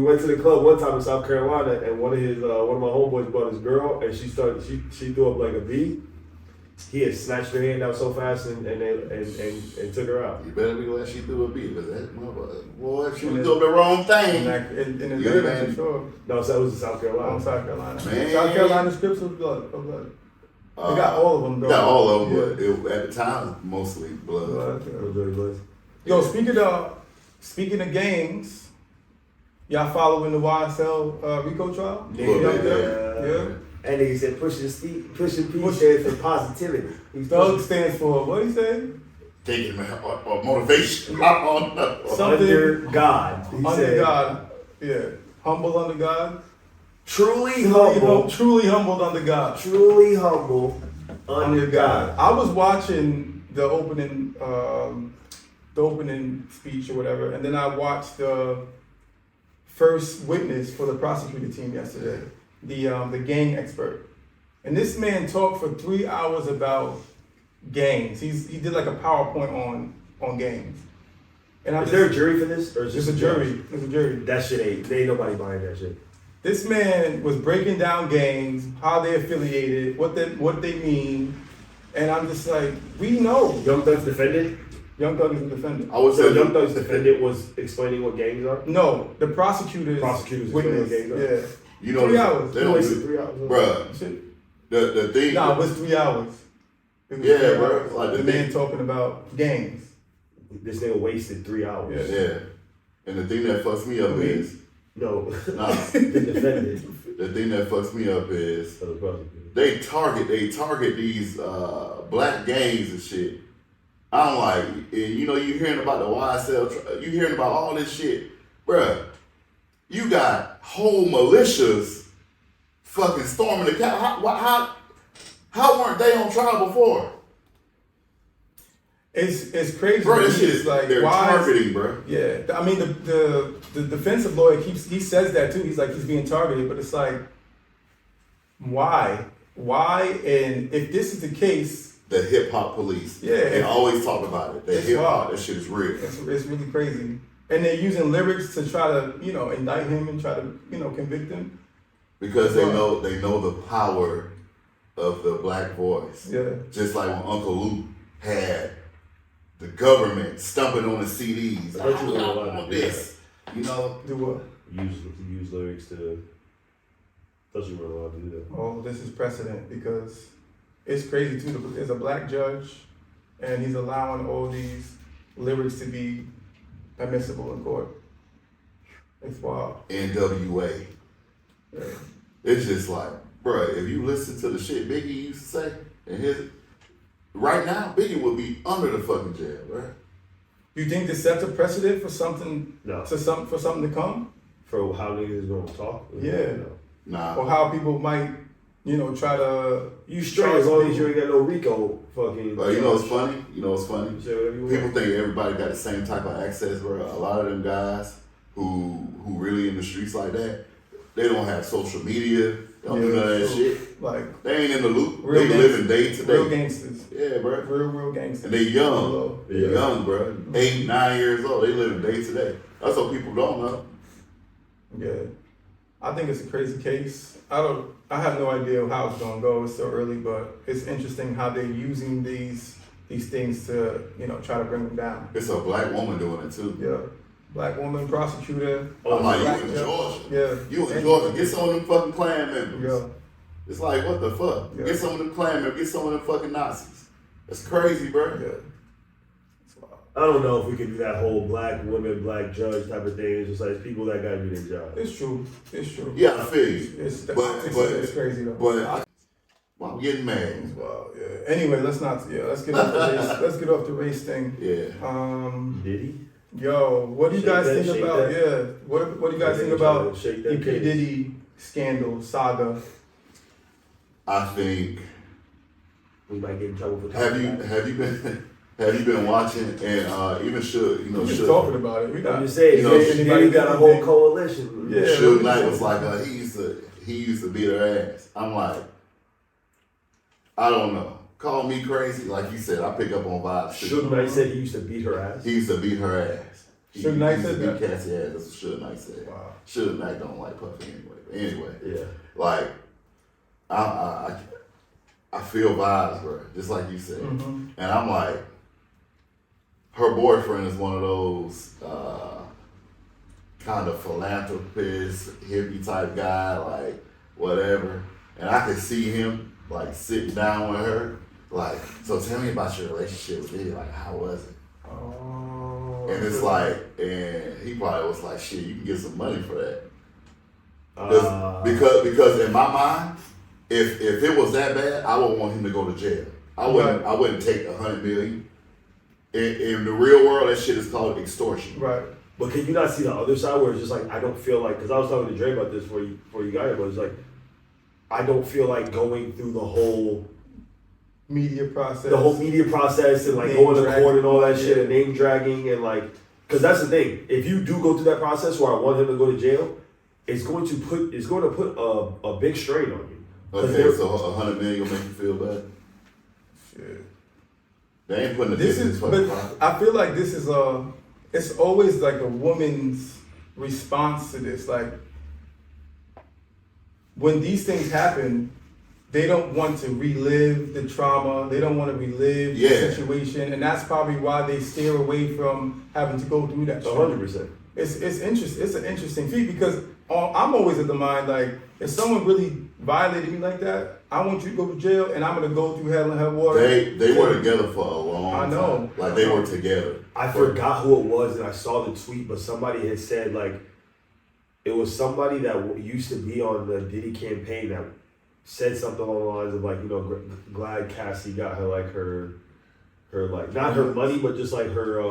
went to the club one time in South Carolina, and one of my homeboys brought his girl, and she threw up like a V. He had snatched her hand out so fast and took her out. You better be glad she threw a beat, because that motherfucker, boy, she was doing the wrong thing. No, so it was in South Carolina. South Carolina. Man. South Carolina Scripts was blood. They got all of them, though. Got all of them, but at the time, mostly blood. Yo, speaking of gangs, y'all following the YSL Rico trial? Yeah. And he said pushing P stands for positivity. Thug stands for, what he say? Thinking or motivation. I don't know. Under God. Under God. Yeah. Humble under God. Truly humble. Truly humbled under God. Truly humble under God. I was watching the opening speech or whatever, and then I watched the first witness for the prosecutor team yesterday, the gang expert, and this man talked for 3 hours about gangs. He did like a PowerPoint on gangs. And is there a jury for this, or is this a jury? It's a jury. That shit ain't nobody buying that shit. This man was breaking down gangs, how they're affiliated, what they mean, and I'm just like, we know. Young Thug's defendant? Young Thug is the defendant. I would say Young Thug's defendant was explaining what gangs are? No, the prosecutors explaining what gangs are? Yeah. You know, 3 hours. They don't wasted 3 hours. Bruh, the thing. Nah, it was 3 hours. It was yeah, 3 bro. hours. Like the man talking about gangs. This nigga wasted 3 hours. Yeah. And the thing that fucks me up is. No. Nah. The defendant. The thing that fucks me up is they target these black gangs and shit. I'm like, you hearing about the YSL, you hearing about all this shit, bruh. You got whole militias fucking storming the Capitol. How weren't they on trial before? It's crazy. Bro, this shit is like they're targeting, bro. Yeah, I mean the defensive lawyer he says that too. He's like he's being targeted, but it's like, why? And if this is the case, the hip hop police. Yeah, they always talk about it. The hip hop, that shit is real. It's really crazy. and they're using lyrics to try to, you know, indict him and try to, you know, convict him. Because they know the power of the black voice. Yeah. Just like when Uncle Luke had the government stumping on the CDs. I thought you were allowed to do this. You know? Do what? Use lyrics to. Thought you were allowed to do that. Oh, this is precedent because it's crazy too. There's a black judge, and he's allowing all these lyrics to be admissible in court. It's wild. NWA. Yeah. It's just like, bruh, if you listen to the shit Biggie used to say, and right now, Biggie would be under the fucking jail, bruh. You think this sets a precedent for something? No. For something to come? For how niggas gonna talk? Yeah. No. Nah. Or how people might, you know, try to. You straight as long as you ain't got no Rico fucking. But you know what's funny? You know what's funny? You say whatever you People want. think everybody got the same type of access, bro. A lot of them guys who really in the streets like that, they don't have social media. They don't do none of that shit. Like, They ain't in the loop. real They living day to real day. gangsters. Yeah, bro. Real gangsters. And they young. Yeah. They young, bro. 8, 9 years old. They living day to day. That's what people don't know. Yeah. I think it's a crazy case. I have no idea how it's gonna go. It's so early, but it's interesting how they're using these things to, you know, try to bring them down. It's a black woman doing it too. Yeah. Black woman prosecutor. I'm like, black you in judge. Georgia. Yeah. You in Georgia. Get some of them fucking Klan members. Yeah. It's like, what the fuck? Yeah. Get some of them Klan members. Get some of them fucking Nazis. That's crazy, bro. Yeah. It's wild. I don't know if we could do that whole black woman, black judge type of thing. It's just like it's people that gotta do their job. It's true. It's true. Yeah, I feel you. It's But crazy though. Well, I'm getting mad. It's wild. Yeah. Anyway, let's get off the race. Let's get off the race thing. Yeah. Diddy? Yo, what do you guys think about? Yeah, what do you guys think about Shake the that p.diddy scandal saga? I think. We might get in trouble for Have talking you been watching and even should We're just talking about it. We got. I'm just saying, You know, Diddy got a whole coalition. Yeah. Suge Knight was like he used to beat her ass. I'm like, I don't know. Call me crazy, like you said. I pick up on vibes. Suge Knight said he used to beat her ass. He used to beat her ass. Suge Knight used to said beat that? Cassie's ass. That's what Suge Knight said. Wow. Suge Knight don't like Puffy anyway. But anyway, Yeah. like I feel vibes, bro. Just like you said, Mm-hmm. and I'm like, her boyfriend is one of those kind of philanthropist, hippie type guy, like whatever. And I could see him like sitting down with her, like, so tell me about your relationship with Diddy. Like, how was it? Oh. And it's like, and he probably was like, shit, you can get some money for that. Because in my mind, if it was that bad, I would want him to go to jail. I wouldn't take $100 million. In the real world, that shit is called extortion. Right. But can you not see the other side where it's just like, I don't feel like, because I was talking to Dre about this before you got here, but it's like, I don't feel like going through the whole media process. And like Name going to dragging. court and all that shit Yeah. and name dragging and like, because that's the thing. If you do go through that process where I want him to go to jail, it's going to put a big strain on you. Okay, so $100 million will make you feel bad. Shit. They ain't putting the This business is, for but the profit. I feel like this is it's always like a woman's response to this. Like, when these things happen, they don't want to relive the trauma. They don't want to relive the situation, and that's probably why they steer away from having to go through that. 100%. It's interesting. It's an interesting feat because I'm always of the mind like, if someone really violated me like that, I want you to go to jail, and I'm gonna go through hell and hell water. They were together for a long time. I know. Like they were together. I forgot who it was, and I saw the tweet, but somebody had said like it was somebody that used to be on the Diddy campaign that said something along the lines of like, you know, glad Cassie got her like her like not her money, but just like her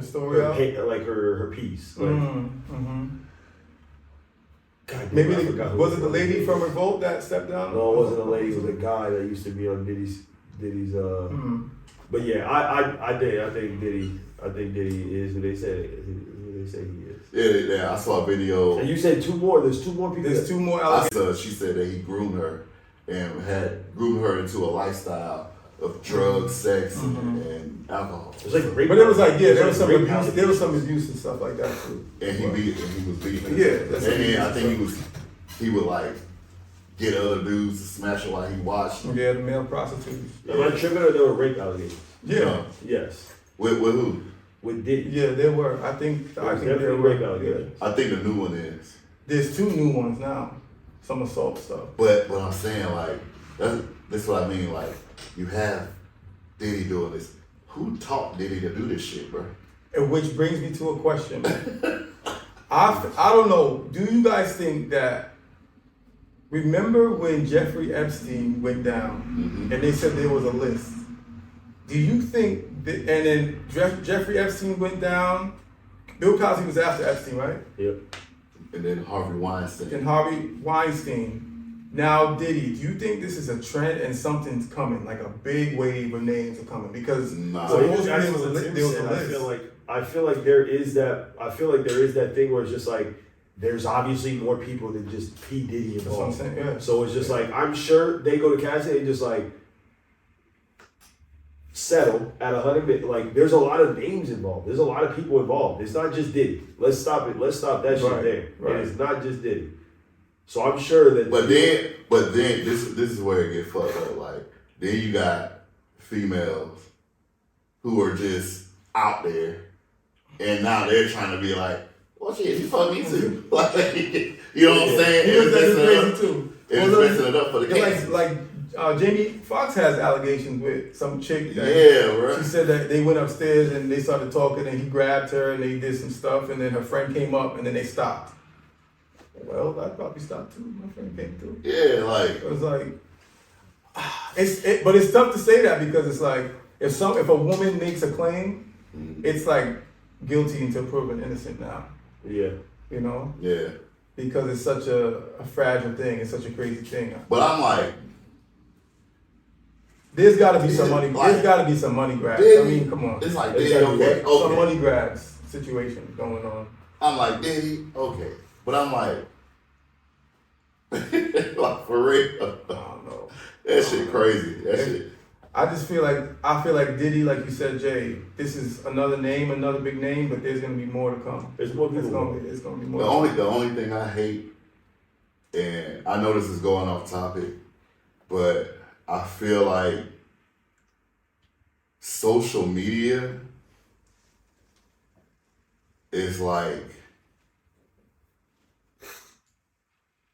story, like her piece. Like, God, maybe I forgot who was it the lady from Revolt that stepped down? No, it wasn't a lady. It was a guy that used to be on Diddy's. But yeah, I think Diddy is who they say he is. Yeah, I saw a video. And you said two more. There's two more people. There's two more. She said that he groomed her and had groomed her into a lifestyle of drugs, sex, and alcohol. It was like rape. But it was like, yeah, there was some rape abuse. allegations. There was some abuse and stuff like that too. And he was beating. Yeah, and that's then I think he would like get other dudes to smash it while he watched. Yeah, the male prostitutes. Am I tripping or there were rape allegations? Yeah. Yes. With who? With Diddy. Yeah, there were. I think there definitely were rape allegations. I think the new one is. There's 2 new ones now. Some assault stuff. But I'm saying, like, that's what I mean. Like, you have Diddy doing this. Who taught Diddy to do this shit, bro? And which brings me to a question. I don't know. Do you guys think that? Remember when Jeffrey Epstein went down, and they said there was a list? Do you think that? And then Jeffrey Epstein went down. Bill Cosby was after Epstein, right? Yep. And then Harvey Weinstein. And Harvey Weinstein. Now Diddy. Do you think this is a trend and something's coming, like a big wave of names are coming? Because Nah. So supposedly that's there was a what Tim there was a said. list. I feel like there is that thing where it's just like there's obviously more people than just p.diddy That's what I'm involved. saying. Yeah. So it's just like I'm sure they go to casting and just like settle at 100 million. Like there's a lot of names involved. There's a lot of people involved. It's not just Diddy. Let's stop it. Let's stop that shit Right, there. right. And it's not just Diddy. So I'm sure that. But then this is where it gets fucked up. Like then you got females who are just out there, and now they're trying to be like, well, shit, you fuck me too. Like, you know what I'm saying? He was crazy too. It's messing it up for the It's kids. like Jamie Foxx has allegations with some chick. That Yeah, bro. She said that they went upstairs and they started talking and he grabbed her and they did some stuff and then her friend came up and then they stopped. Well, I'd probably stop too. My friend came through. Yeah, like It was like, but it's tough to say that because it's like if a woman makes a claim, it's like guilty until proven innocent now. Yeah. You know, yeah. because it's such a fragile thing. It's such a crazy thing. But I'm like, There's got to be some money. Like- There's got to be some money grabs. I Diddy, mean, come on. it's like It's Diddy, gotta be okay, Some okay. money grabs situation going on. I'm like, Diddy, okay. But I'm like, like for real. I don't know. That shit crazy. That shit. I feel like Diddy, like you said, Jay. This is another name, another big name, but there's gonna be more to come. There's more people. It's gonna be more. The only thing I hate, and I know this is going off topic, but I feel like social media is like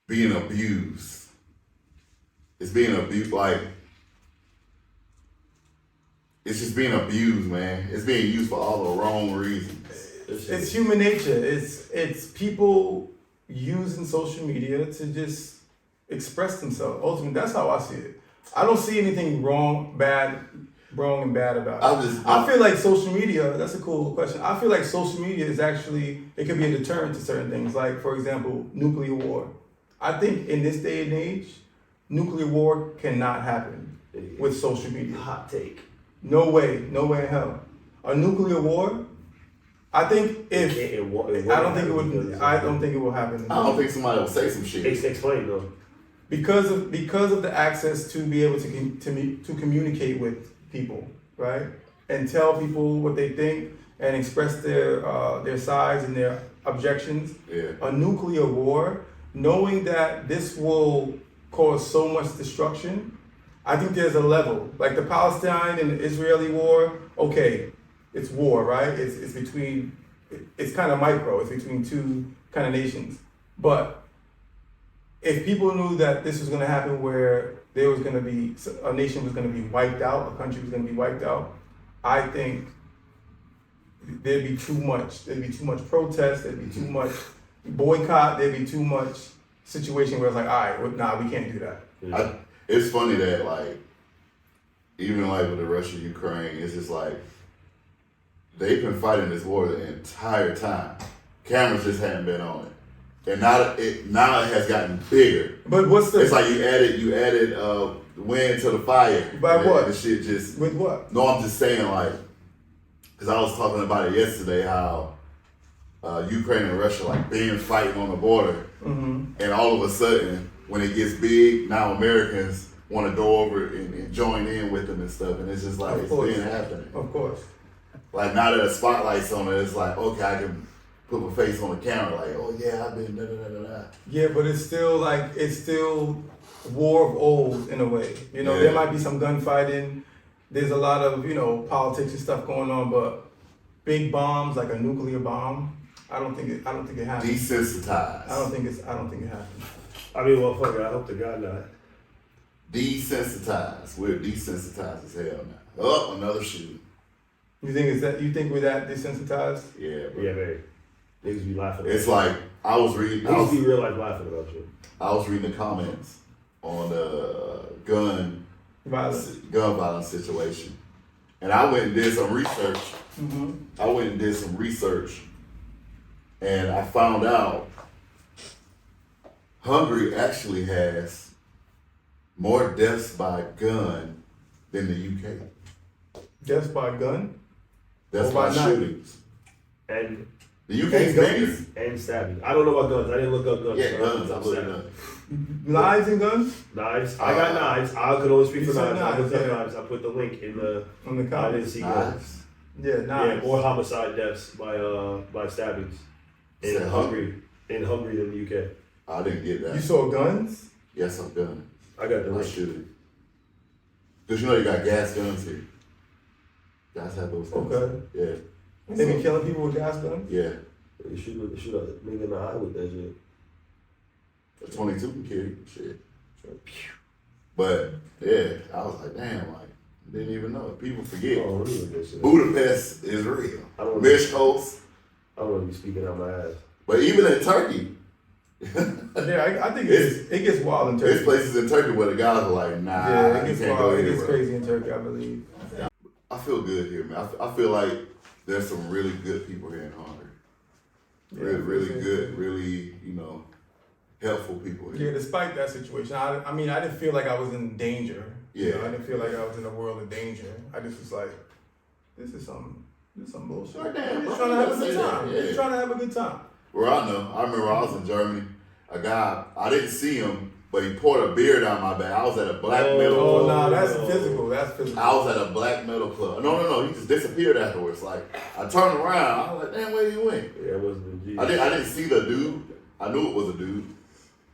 being abused. It's being abused, like it's just being abused, man. It's being used for all the wrong reasons. It's human nature. It's people using social media to just express themselves. Ultimately, that's how I see it. I don't see anything wrong and bad about it. I feel like social media, that's a cool question. I feel like social media is actually, it can be a deterrent to certain things. Like, for example, nuclear war. I think in this day and age, nuclear war cannot happen with social media. Hot take. No way in hell. A nuclear war, I think if, I don't think it will happen. I don't think somebody will say some shit. Explain though. Because of the access to be able to communicate with people, right, and tell people what they think and express their sides and their objections. Yeah. A nuclear war, knowing that this will cause so much destruction, I think there's a level. Like the Palestine and the Israeli war, okay, it's war, right? It's between, it's kind of micro. It's between two kind of nations, but if people knew that this was going to happen where there was going to be, a nation was going to be wiped out, a country was going to be wiped out, I think there'd be too much protest, there'd be too much boycott, there'd be too much situation where it's like, all right, nah, we can't do that. Yeah. It's funny that like, even like with the Russia-Ukraine, it's just like, they've been fighting this war the entire time. Cameras just hadn't been on it. And now it has gotten bigger. But what's the? It's like you added wind to the fire. By what? The shit just. With what? No, I'm just saying like, because I was talking about it yesterday how Ukraine and Russia like been fighting on the border, and all of a sudden when it gets big, now Americans want to go over and join in with them and stuff, and it's just like Of it's course. been happening. Of course. Like now that the spotlight's on it, it's like okay, I can put my face on the camera, like oh yeah, I've been da da da da. Yeah, but it's still war of old in a way. You know, there might be some gunfighting. There's a lot of, politics and stuff going on, but big bombs like a nuclear bomb, I don't think it happens. Desensitized. I don't think it happens. I mean, well, fuck it. I hope to God not. Desensitized. We're desensitized as hell now. Oh, another shooting. You think we're that desensitized? Yeah, bro. Yeah, man. Niggas be laughing. It's like I was reading. Niggas be real life laughing about you. I was reading the comments on the gun violence situation, and I went and did some research. Mm-hmm. And I found out Hungary actually has more deaths by gun than the UK. Deaths by gun? Deaths Or by by knife? shootings. And The UK is bigger. and stabbing. I don't know about guns. I didn't look up guns. Yeah, but guns. I I'm put it stabbing. up. Knives and guns? Knives. I got knives. I could only speak You for said knives. I looked up knives, yeah. knives. I put the link in the. On the I didn't comments. see guns. Knives. Yeah, Yeah, knives. more homicide deaths by stabbings in Said Hungary than the UK. I didn't get that. You saw guns? Yes, I'm done. I got the I link. shoot. Because you got gas guns here. Guys have those guns. Okay. Yeah. They been killing people with gas guns? Yeah. You shoot a nigga in the eye with that shit. A 22 can kill you. Shit. But yeah, I was like, damn, like, didn't even know. People forget. Oh, really with that shit. Budapest is real. I don't Mishkos. I don't want to be speaking out my ass. But even in Turkey, Yeah, I think it gets wild in there's Turkey. places in Turkey where the guys are like, nah, Yeah, it you gets can't wild. go It gets anywhere. crazy in Turkey, I believe. I feel good here, man. I feel like there's some really good people here in Hungary. Really good, really, helpful people here. Yeah, despite that situation, I mean, I didn't feel like I was in danger. You know, Yeah. I didn't feel like I was in a world of danger. I just was like, this is some bullshit. Oh, damn, I'm just bro, trying to have a you good gotta say time. that, yeah. Just trying to have a good time. Where I know, I remember I was in Germany, a guy, I didn't see him, but he poured a beer down my back. I was at a black metal Oh, club. no, that's physical. That's physical. I was at a black metal club. No, he just disappeared afterwards. Like, I turned around, I was like, damn, where you went? Yeah, it wasn't the G. I didn't see the dude. I knew it was a dude,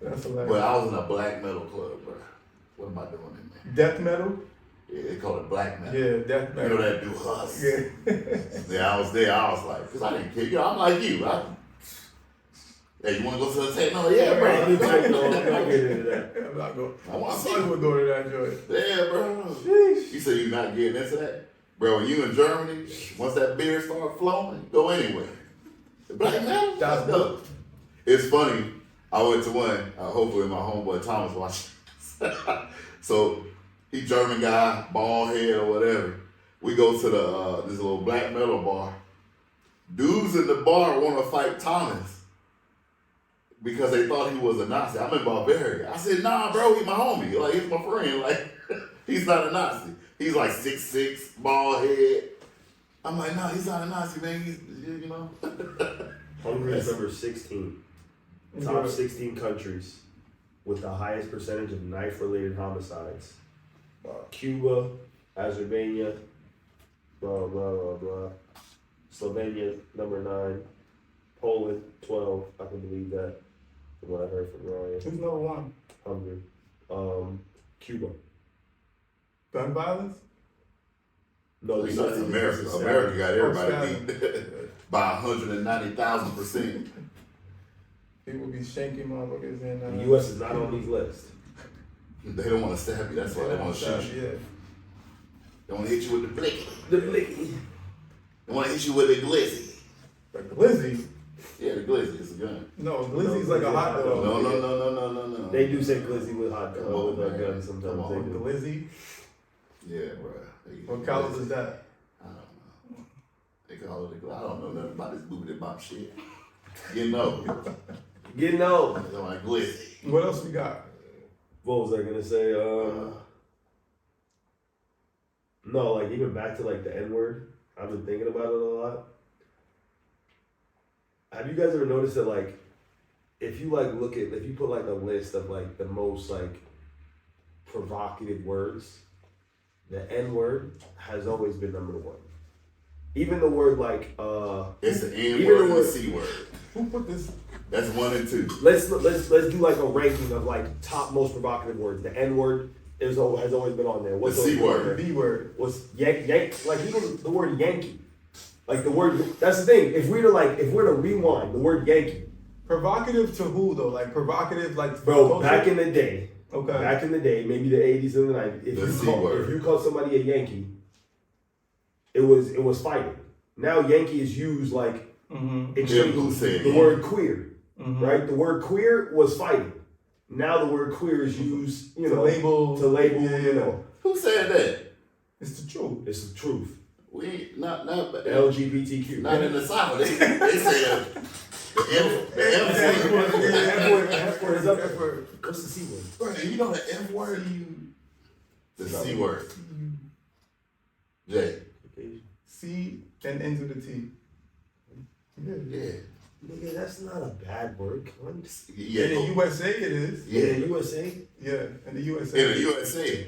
That's hilarious. but I was in a black metal club, bro. What am I doing in there? Death metal? Yeah, they call it black metal. Yeah, death You metal. know that dude Huss. Yeah. Yeah, I was there. I was like, because I didn't care. I'm like you. Hey, you want to go to the tape? No, yeah, bro. I'm not getting into that. I'm not going. I want to see I you. would go to that joint. Yeah, bro. Sheesh. You said you're not getting into that? Bro, when you in Germany, once that beer start flowing, you go anywhere. The black metal? That's dope. It's funny. I went to one, hopefully my homeboy Thomas watching. So, he German guy, bald head or whatever. We go to the this little black metal bar. Dudes in the bar want to fight Thomas because they thought he was a Nazi. I'm in Bavaria. I said, nah, bro, he's my homie. Like, he's my friend. Like, he's not a Nazi. He's like 6'6", bald head. I'm like, nah, he's not a Nazi, man. He's, Hungary is number 16. Top 16 countries with the highest percentage of knife-related homicides. Cuba, Azerbaijan, blah, blah, blah, blah. Slovenia, number 9. Poland, 12. I can believe that. From what I heard from Ryan. Who's number one? Hungary. Cuba. Gun violence? No, That's this is America. America got everybody beat by 190,000%. People be shanking motherfuckers in. The U.S. is not on these lists. They don't want to stab you. That's why they want to shoot you. Yeah. They want to hit you with the blicky. The blicky. They want to hit you with the glizzy. The glizzy? Yeah, the glizzy is a gun. No, glizzy's like a hot dog. No. They do say glizzy with hot Come on, with man. guns sometimes. Come on. They do. Glizzy? Yeah, bro. What caliber is that? I don't know. They call it a glizzy. I don't know nothing about this boobity bop shit. You know. Getting old. They want a glizzy. What else we got? What was I gonna say? No, like even back to like the N word. I've been thinking about it a lot. Have you guys ever noticed that like, if you put like a list of like the most like provocative words, the N word has always been number one. Even the word like it's the N even word the and the word- C word. Who put this? That's 1 and 2. let's do like a ranking of like top most provocative words. The N word has always been on there. What's The C always been on word. there? B word. What's yank like even the word Yankee. Like the word that's the thing. If we're to rewind, the word Yankee. Provocative to who though? Like provocative, like Bro, culture? back in the day, Okay. maybe the 80s and the 90s, if you called somebody a Yankee, it was fighting. Now Yankee is used like extremely. The word queer, right? The word queer was fighting. Now the word queer is used, to label, you know. Who said that? It's the truth. It's the truth. We not LGBTQ. Not in the South. They say the F word is up there. What's the C word? Bro, you know the F word? The C word. Jay. C and into the T. Yeah. Nigga, that's not a bad word, cunt. Yeah. In the USA it is. Yeah, in the USA? Yeah, in the USA. In the USA.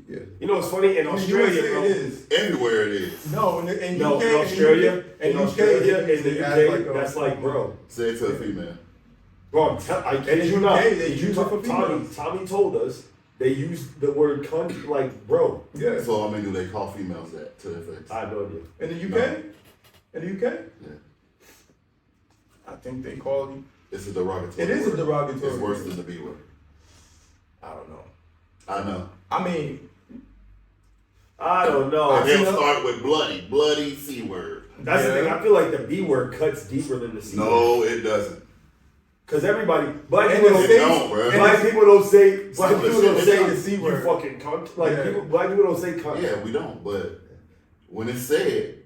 Yeah. You know what's funny? In Australia, USA bro. it is. Everywhere it is. No, in UK, in Australia, in the UK, that's like, bro. Say it to a female. Bro, I kid you not. They use it for females. Tommy told us they use the word cunt like bro. Yeah. So I mean, do they call females that to their face? I have no idea. In the UK? No. In the UK? Yeah. I think they call you. It's a derogatory. It is a word. derogatory. It's worse than the B word. I don't know. I know. I mean, I don't know. They'll start with bloody C word. That's the thing. I feel like the B word cuts deeper than the C word. No, it doesn't. Because everybody, black And people the don't states- don't, bro. Black people don't say. Black Some of the people shit don't they say say the C you word. fucking cunt. Like Yeah. black people don't say cunt. Yeah, we don't. But when it's said,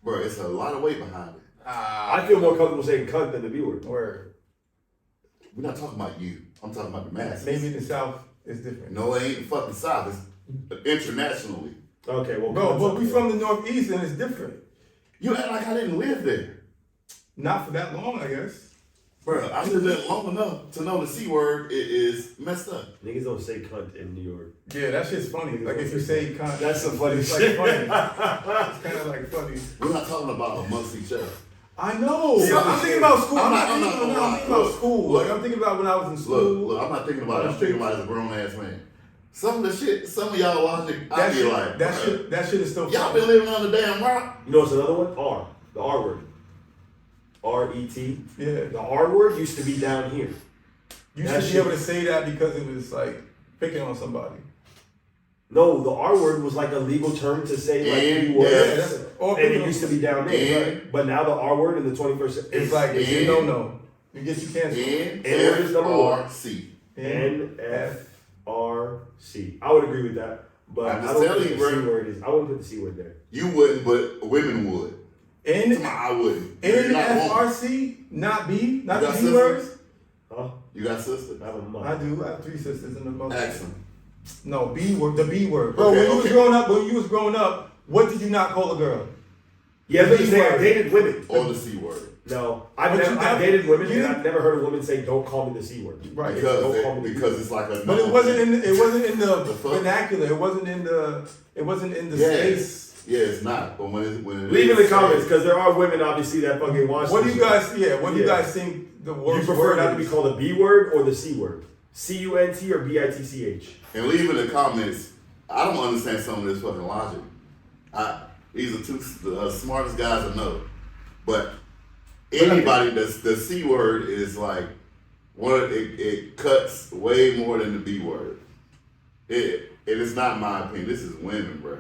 bro, it's a lot of weight behind it. I feel more comfortable saying cunt than the B word. word. We're not talking about you. I'm talking about the masses. Maybe in the South it's different. No, it ain't the fucking South. It's internationally. Okay, well, Bro, but we from the Northeast and it's different. You act like I didn't live there. Not for that long, I guess. Bro, I lived there long enough to know the C word is messed up. Niggas don't say cunt in New York. Yeah, that shit's funny. Like if you say cunt, That's some funny it's shit. like funny. It's kind of like funny. We're not talking about amongst each other. I know. Yeah, I'm thinking about school. I'm I'm not thinking about look, school. look. Like I'm thinking about when I was in school. Look, I'm not thinking about it. I'm thinking about it as a grown ass man. Some of the shit, some of y'all watching, I That be shit, like, that bruh, shit, that shit is still y'all funny. been living on the damn rock. You know what's another one? R. The R word. R-E-T. Yeah. The R word used to be down here. You That should be shit- able to say that because it was like picking on somebody. No, the R word was like a legal term to say like And, three words. yeah, that's- or and it picking used to on- be down there. And- But now the R word in the 21st century It's like it's and- a no. You get you canceled. NFRC. N-F-R-C. I would agree with that. But I'm I just don't telling think you, the C bro. word is. I wouldn't put the C word there. You wouldn't, but women would. I wouldn't. You're not woman. NFRC, not B, not You the got B words. sisters? Huh? You got sisters? I have a mother. I do. I have 3 sisters in the mother. Excellent. No, B word, the B word. Bro, Okay, when you was okay. growing up, what did you not call a girl? Yeah, The but B you say I word. dated women. Or the C word. No, But I've you dated women you- and I've never heard a woman say, "Don't call me the C word." Right. Don't call me the Because it's like a But it wasn't in the The fuck? vernacular. It wasn't in the Yeah. space. Yeah, it's not. But when it Leave in is the said- comments because there are women obviously that fucking watch. What do this you shit. guys? Yeah. What do you Yeah. guys think the You worst prefer word not to be is? called a B word or the C word? C-U-N-T or B-I-T-C-H? And leave in the comments. I don't understand some of this fucking logic. These are two the smartest guys I know. But anybody that's the C word is like it cuts way more than the B word. It is not my opinion. This is women, bro.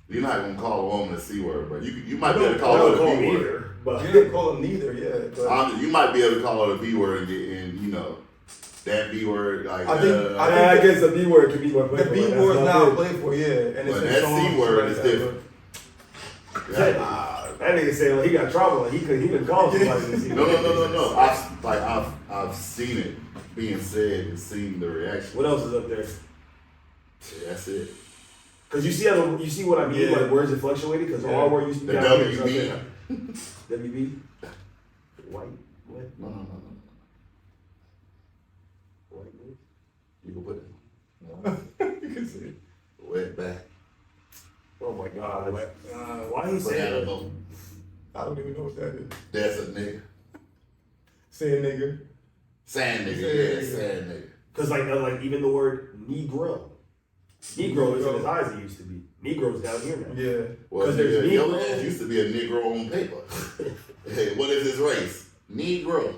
You're not gonna call a woman a C word, bro. You might be able to call her a B word. But You didn't call them neither. Yeah. But You might be able to call her a B word and get in, that B word. Like, I guess the B word can be more the playful. B like, that's word is not now good. playful. Yeah. And it's But in that songs, C word like is that, different. That nigga say like, he got trauma. Like, he couldn't call somebody the C word. No. I've seen it being said and seen the reaction. What else is up there? Yeah, that's it. Because you see what I mean? Yeah. Like words that fluctuated. Because Yeah. all word used to be The down here, it's up WB. there. WB. White. What? No. White. You can put it. Why he saying that? I don't even know what that is. That's a nigga. Say a nigga. Sand nigga, Say yeah, sand nigga. Because like even the word Negro. Negro isn't as high as it used to be. Negro's down here now. Yeah. Well, Because there's your Negro. ass used to be a Negro on paper. Hey, what is his race? Negro.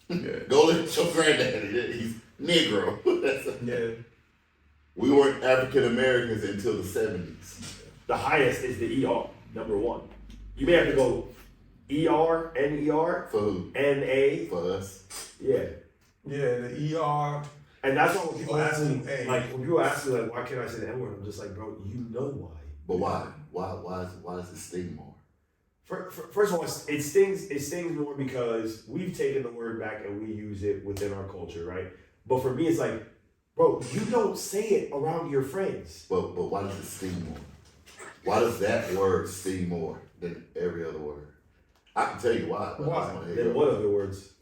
Yeah. Go look at your granddaddy. He's Negro. Yeah. We weren't African Americans until the 70s. The highest is the ER, number one. You may have to go ER, NER, For who? NA. For us. Yeah. Yeah, the ER. And that's why when people ask me, Hey. like, when people ask me, like, why can't I say the N-word? I'm just like, bro, you know why. But why? Why does it sting more? First of all, it stings more because we've taken the word back and we use it within our culture, right? But for me, it's like, bro, you don't say it around your friends. But why does it sting more? Why does that word sting more than every other word? I can tell you why. Why? Then what other words?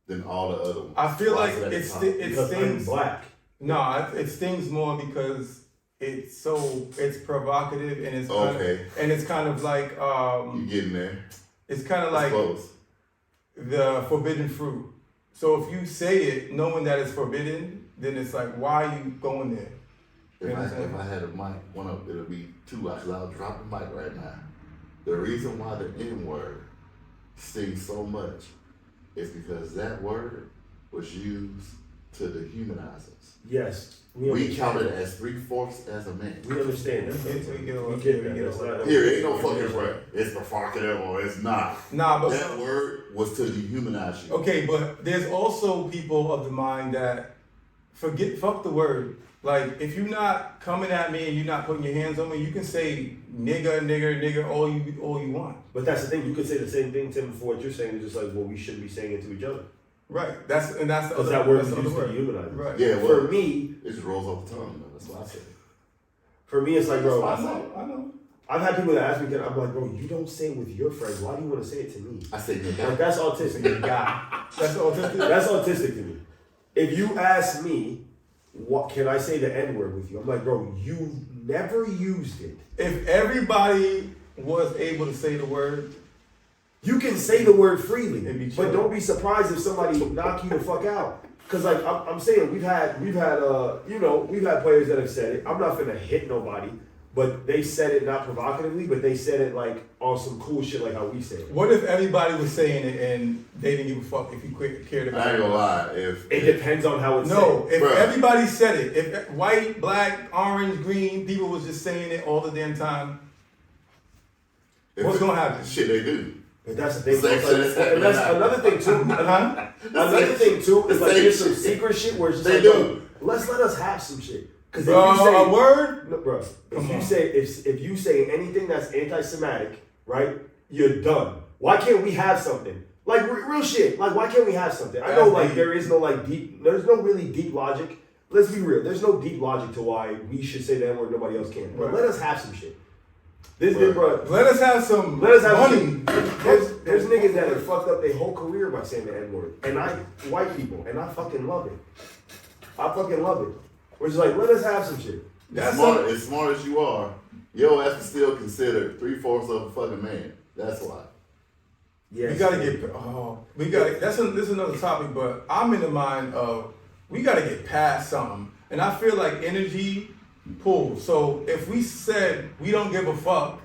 Than all the other ones. I feel Why like is it at it the top? Because I'm stings. black. No, it stings more because it's provocative and it's kind of like You getting there? it's kind of It's like close. the forbidden fruit. So if you say it knowing that it's forbidden, then it's like, why are you going there? If I had a mic, it'll be two. Actually, I'll drop the mic right now. The reason why the N word stings so much is because that word was used to dehumanize us. Yes. We counted as 3/4 as a man. We understand that. We get over- We get we that. get That's over not- Here, ain't no fucking word. It's provocative or it's not. Nah, but That word was to dehumanize you. okay, but there's also people of the mind that fuck the word. Like, if you're not coming at me and you're not putting your hands on me, you can say nigger all you want. But that's the thing. You could say the same thing, Tim, for what you're saying. It's just like, well, we shouldn't be saying it to each other. Right. That's the Because other that word that's is the used other to word. dehumanize us. Right. Yeah, well, For me, it just rolls off the tongue, though. That's why I said it. for me, it's like, bro, I know. I've had people that ask me, I'm like, bro, you don't say it with your friends. Why do you want to say it to me? I say Like, nigga. that's autistic. That's autistic. That's autistic to me. If you ask me, what can I say the N-word with you? I'm like, bro, you never used it. If everybody was able to say the word, You can say the word freely, It'd be but chill. don't be surprised if somebody knock you the fuck out. Cause like I'm saying, we've had players that have said it. I'm not gonna hit nobody, but they said it not provocatively, but they said it like on some cool shit like how we say it. what if everybody was saying it and they didn't give a fuck if you cared about I ain't it? gonna lie. It depends on how it's No, said. if Bruh. everybody said it, if white, black, orange, green, people was just saying it all the damn time, what's gonna happen? Shit, they do. But that's the thing. Same It's shit like- is happening and that's now. another thing too. Huh? Another thing too is like Same there's some shit. secret shit where it's just They like, do. bro, let us have some shit. Because Bro, if you say a word? no, bro, Come on. if you say anything that's anti-Semitic, right, you're done. Why can't we have something? Like real shit. Like why can't we have something? I know That's like deep. there is no like deep. There's no really deep logic. Let's be real. There's no deep logic to why we should say the N-word nobody else can. But Right. let us have some shit. This Right. nigga, bro. Let us have some Let us have money. There's niggas that have fucked up their whole career by saying the N-word. And white people, and I fucking love it. I fucking love it. We're just like, let us have some shit. That's As smart as you are, your ass is still considered 3/4 of a fucking man. That's why. Yes. We gotta get, this is another topic, but I'm in the mind of, we gotta get past something. And I feel like energy pulls. So if we said we don't give a fuck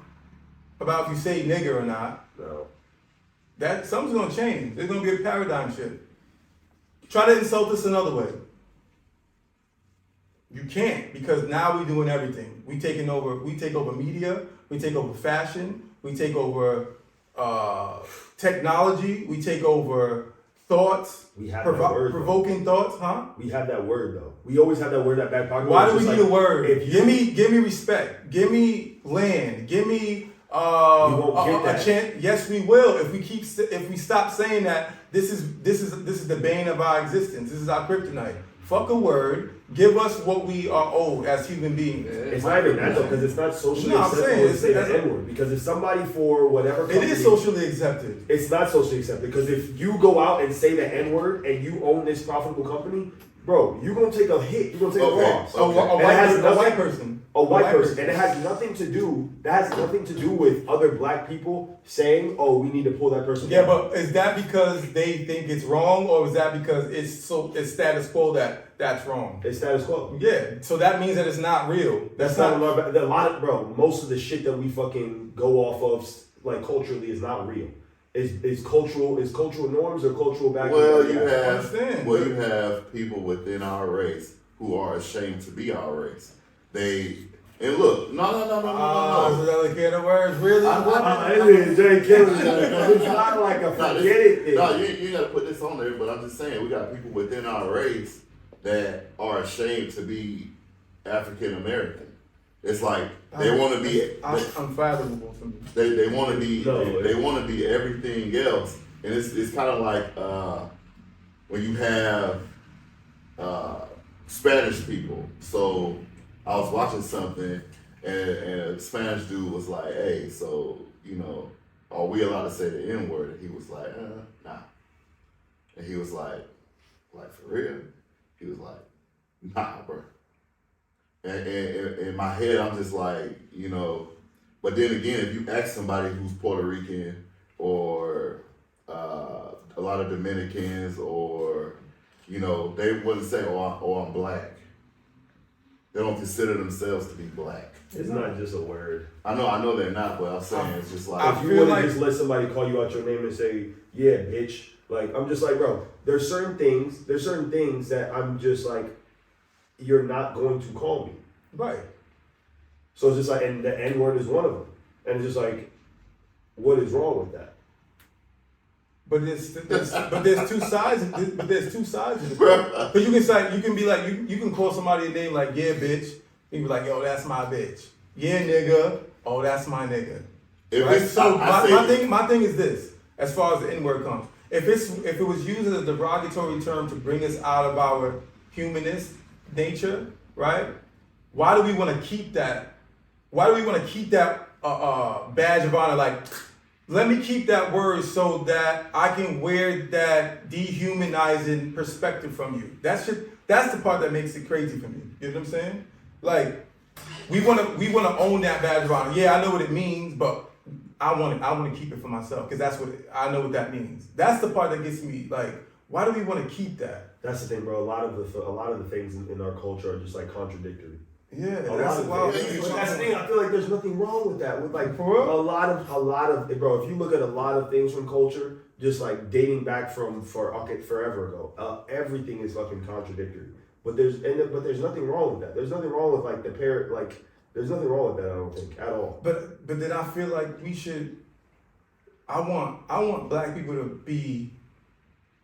about if you say nigger or not, No. that something's gonna change. There's gonna be a paradigm shift. Try to insult us another way. You can't, because now we're doing everything. We take over media, we take over fashion, we take over technology, we take over thoughts, We have that word, though. provoking thoughts, huh? We have that word though. We always have that word that back pocket. Why It's do we just need like, a word? If you, Give me respect. Give me land. Give me won't get a that. chance. Yes, we will. If we stop saying that this is the bane of our existence. This is our kryptonite. Fuck a word. Give us what we are owed as human beings. it's not even that though, because it's not socially No, I'm acceptable saying, to say it's- the N-word. Because if somebody for whatever It company, is socially accepted. it's not socially accepted. Because if you go out and say the N-word and you own this profitable company, bro, you're gonna take a hit. You're gonna take a loss. A white person. A white person. And it has nothing to do. That has nothing to do with other black people saying, "Oh, we need to pull that person." Yeah, down. but is that because they think it's wrong, or is that because it's status quo that's wrong? It's status quo. Yeah, so that means that it's not real. That's not a lot of, bro. Most of the shit that we fucking go off of, like culturally, is not real. It's cultural norms or cultural background. Well, you have people within our race who are ashamed to be our race. And look, no. So that like the words really? It is Jay Kelly. It's not like a forget it thing. No, you got to put this on there. But I'm just saying, we got people within our race that are ashamed to be African American. It's like they want to be unfathomable to me. They want to be they want to be everything else, and it's kind of like when you have Spanish people. So I was watching something, and a Spanish dude was like, "Hey, so are we allowed to say the N word?" And he was like, "Nah," and he was like for real? He was like, "Nah, bro." And in my head, I'm just like, but then again, if you ask somebody who's Puerto Rican or a lot of Dominicans or, they wouldn't say, oh, I'm black. They don't consider themselves to be black. It's not just a word. I know they're not, but I'm saying it's just like. If you want to just let somebody call you out your name and say, yeah, bitch, like, I'm just like, bro, there's certain things that I'm just like, you're not going to call me. Right. So it's just like, and the N word is one of them. And it's just like, what is wrong with that? But there's two sides. But there's two sides of it. Because you can be like, you can call somebody a name like, yeah, bitch. You be like, yo, that's my bitch. Yeah, nigga. Oh, that's my nigga. Right? So my thing is this, as far as the N word comes. If it was used as a derogatory term to bring us out of our humanist nature, right? Why do we want to keep that? Why do we want to keep that badge of honor? Like, let me keep that word so that I can wear that dehumanizing perspective from you. That's the part that makes it crazy for me. You know what I'm saying? Like, we want to own that badge of honor. Yeah, I know what it means, but I want to keep it for myself because I know what that means. That's the part that gets me like, why do we want to keep that? That's the thing, bro. A lot of the things in our culture are just like contradictory. Yeah, that's wild. That's the thing. I feel like there's nothing wrong with that. With like a lot of bro. If you look at a lot of things from culture, just like dating back forever ago, everything is fucking contradictory. But there's nothing wrong with that. There's nothing wrong with like the parent like. There's nothing wrong with that, I don't think, at all. But then I feel like we should. I want black people to be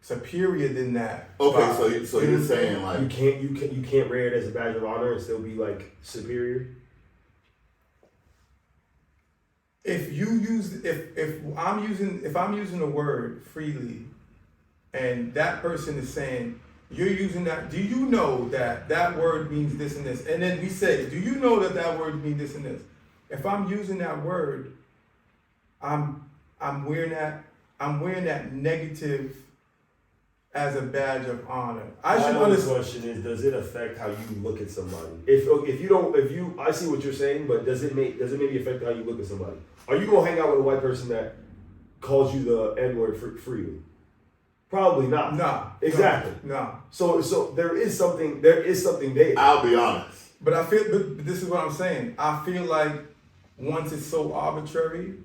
superior than that. Okay, so you're saying like you can't wear it as a badge of honor and still be like superior. If I'm using a word freely, and that person is saying, you're using that. Do you know that word means this and this? And then we say, do you know that word means this and this? If I'm using that word, I'm wearing that negative as a badge of honor. I should understand. The question is, does it affect how you look at somebody? I see what you're saying, but does it maybe affect how you look at somebody? Are you gonna hang out with a white person that calls you the N-word freely? Probably not. No. Exactly. No. So there is something there. I'll be honest. But but this is what I'm saying. I feel like once it's so arbitrary,